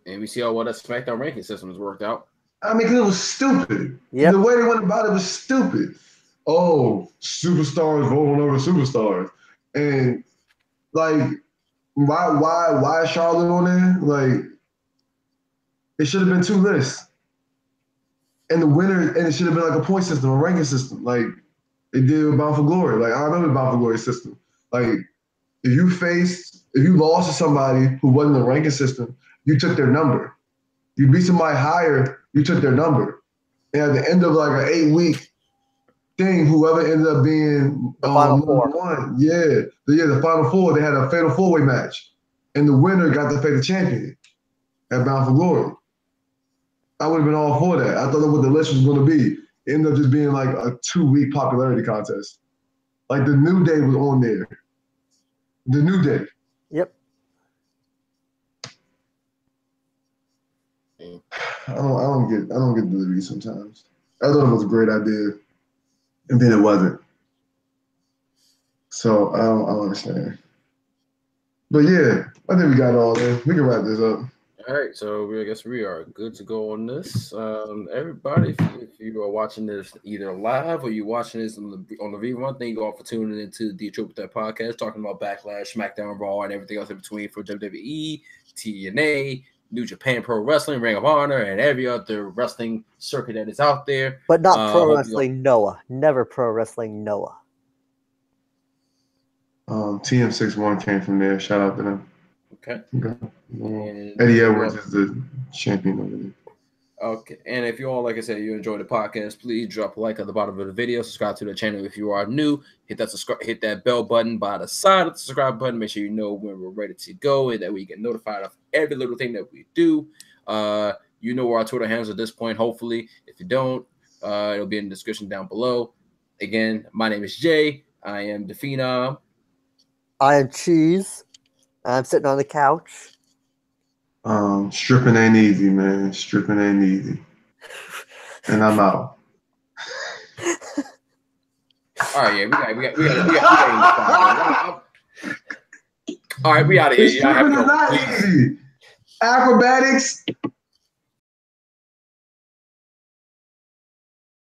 And we see how well that SmackDown ranking system has worked out. I mean, 'cause it was stupid. Yep. The way they went about it was stupid. Oh, superstars voting over superstars, and like, why is Charlotte on there? Like, it should have been 2 lists, and the winner, and it should have been like a point system, a ranking system, like they did with Bound for Glory. Like, I remember Bound for Glory system. Like, if you lost to somebody who wasn't the ranking system, you took their number. You beat somebody higher, you took their number. And at the end of like an 8-week thing, whoever ended up being the Final Four. The Final Four, they had a fatal 4-way match. And the winner got to face the champion at Bound for Glory. I would have been all for that. I thought that's what the list was going to be. It ended up just being like a 2-week popularity contest. Like the New Day was on there. The New Day. Yep. I don't get the lead sometimes. I thought it was a great idea, and then it wasn't. So I don't understand. But yeah, I think we got it all there. We can wrap this up. All right, so I guess we are good to go on this. Everybody, if you are watching this either live or you're watching this on the rerun, thank you all for tuning into the Triple Threat Podcast, talking about Backlash, SmackDown, Raw, and everything else in between for WWE, TNA, New Japan Pro Wrestling, Ring of Honor, and every other wrestling circuit that is out there. But not Pro Wrestling Noah. Never Pro Wrestling Noah. TM61 came from there. Shout out to them. Okay. Eddie Edwards is the champion over there. Okay, and if you all, like I said, you enjoy the podcast, please drop a like at the bottom of the video. Subscribe to the channel if you are new. Hit that bell button by the side of the subscribe button. Make sure you know when we're ready to go, and that we get notified of every little thing that we do. You know where our Twitter handles at this point. Hopefully, if you don't, it'll be in the description down below. Again, my name is Jay. I am the Phenom. I am Cheese. I'm sitting on the couch. Stripping ain't easy, man. Stripping ain't easy. And I'm out. All right, yeah, we got all right, we out of here. Stripping is not easy. Acrobatics,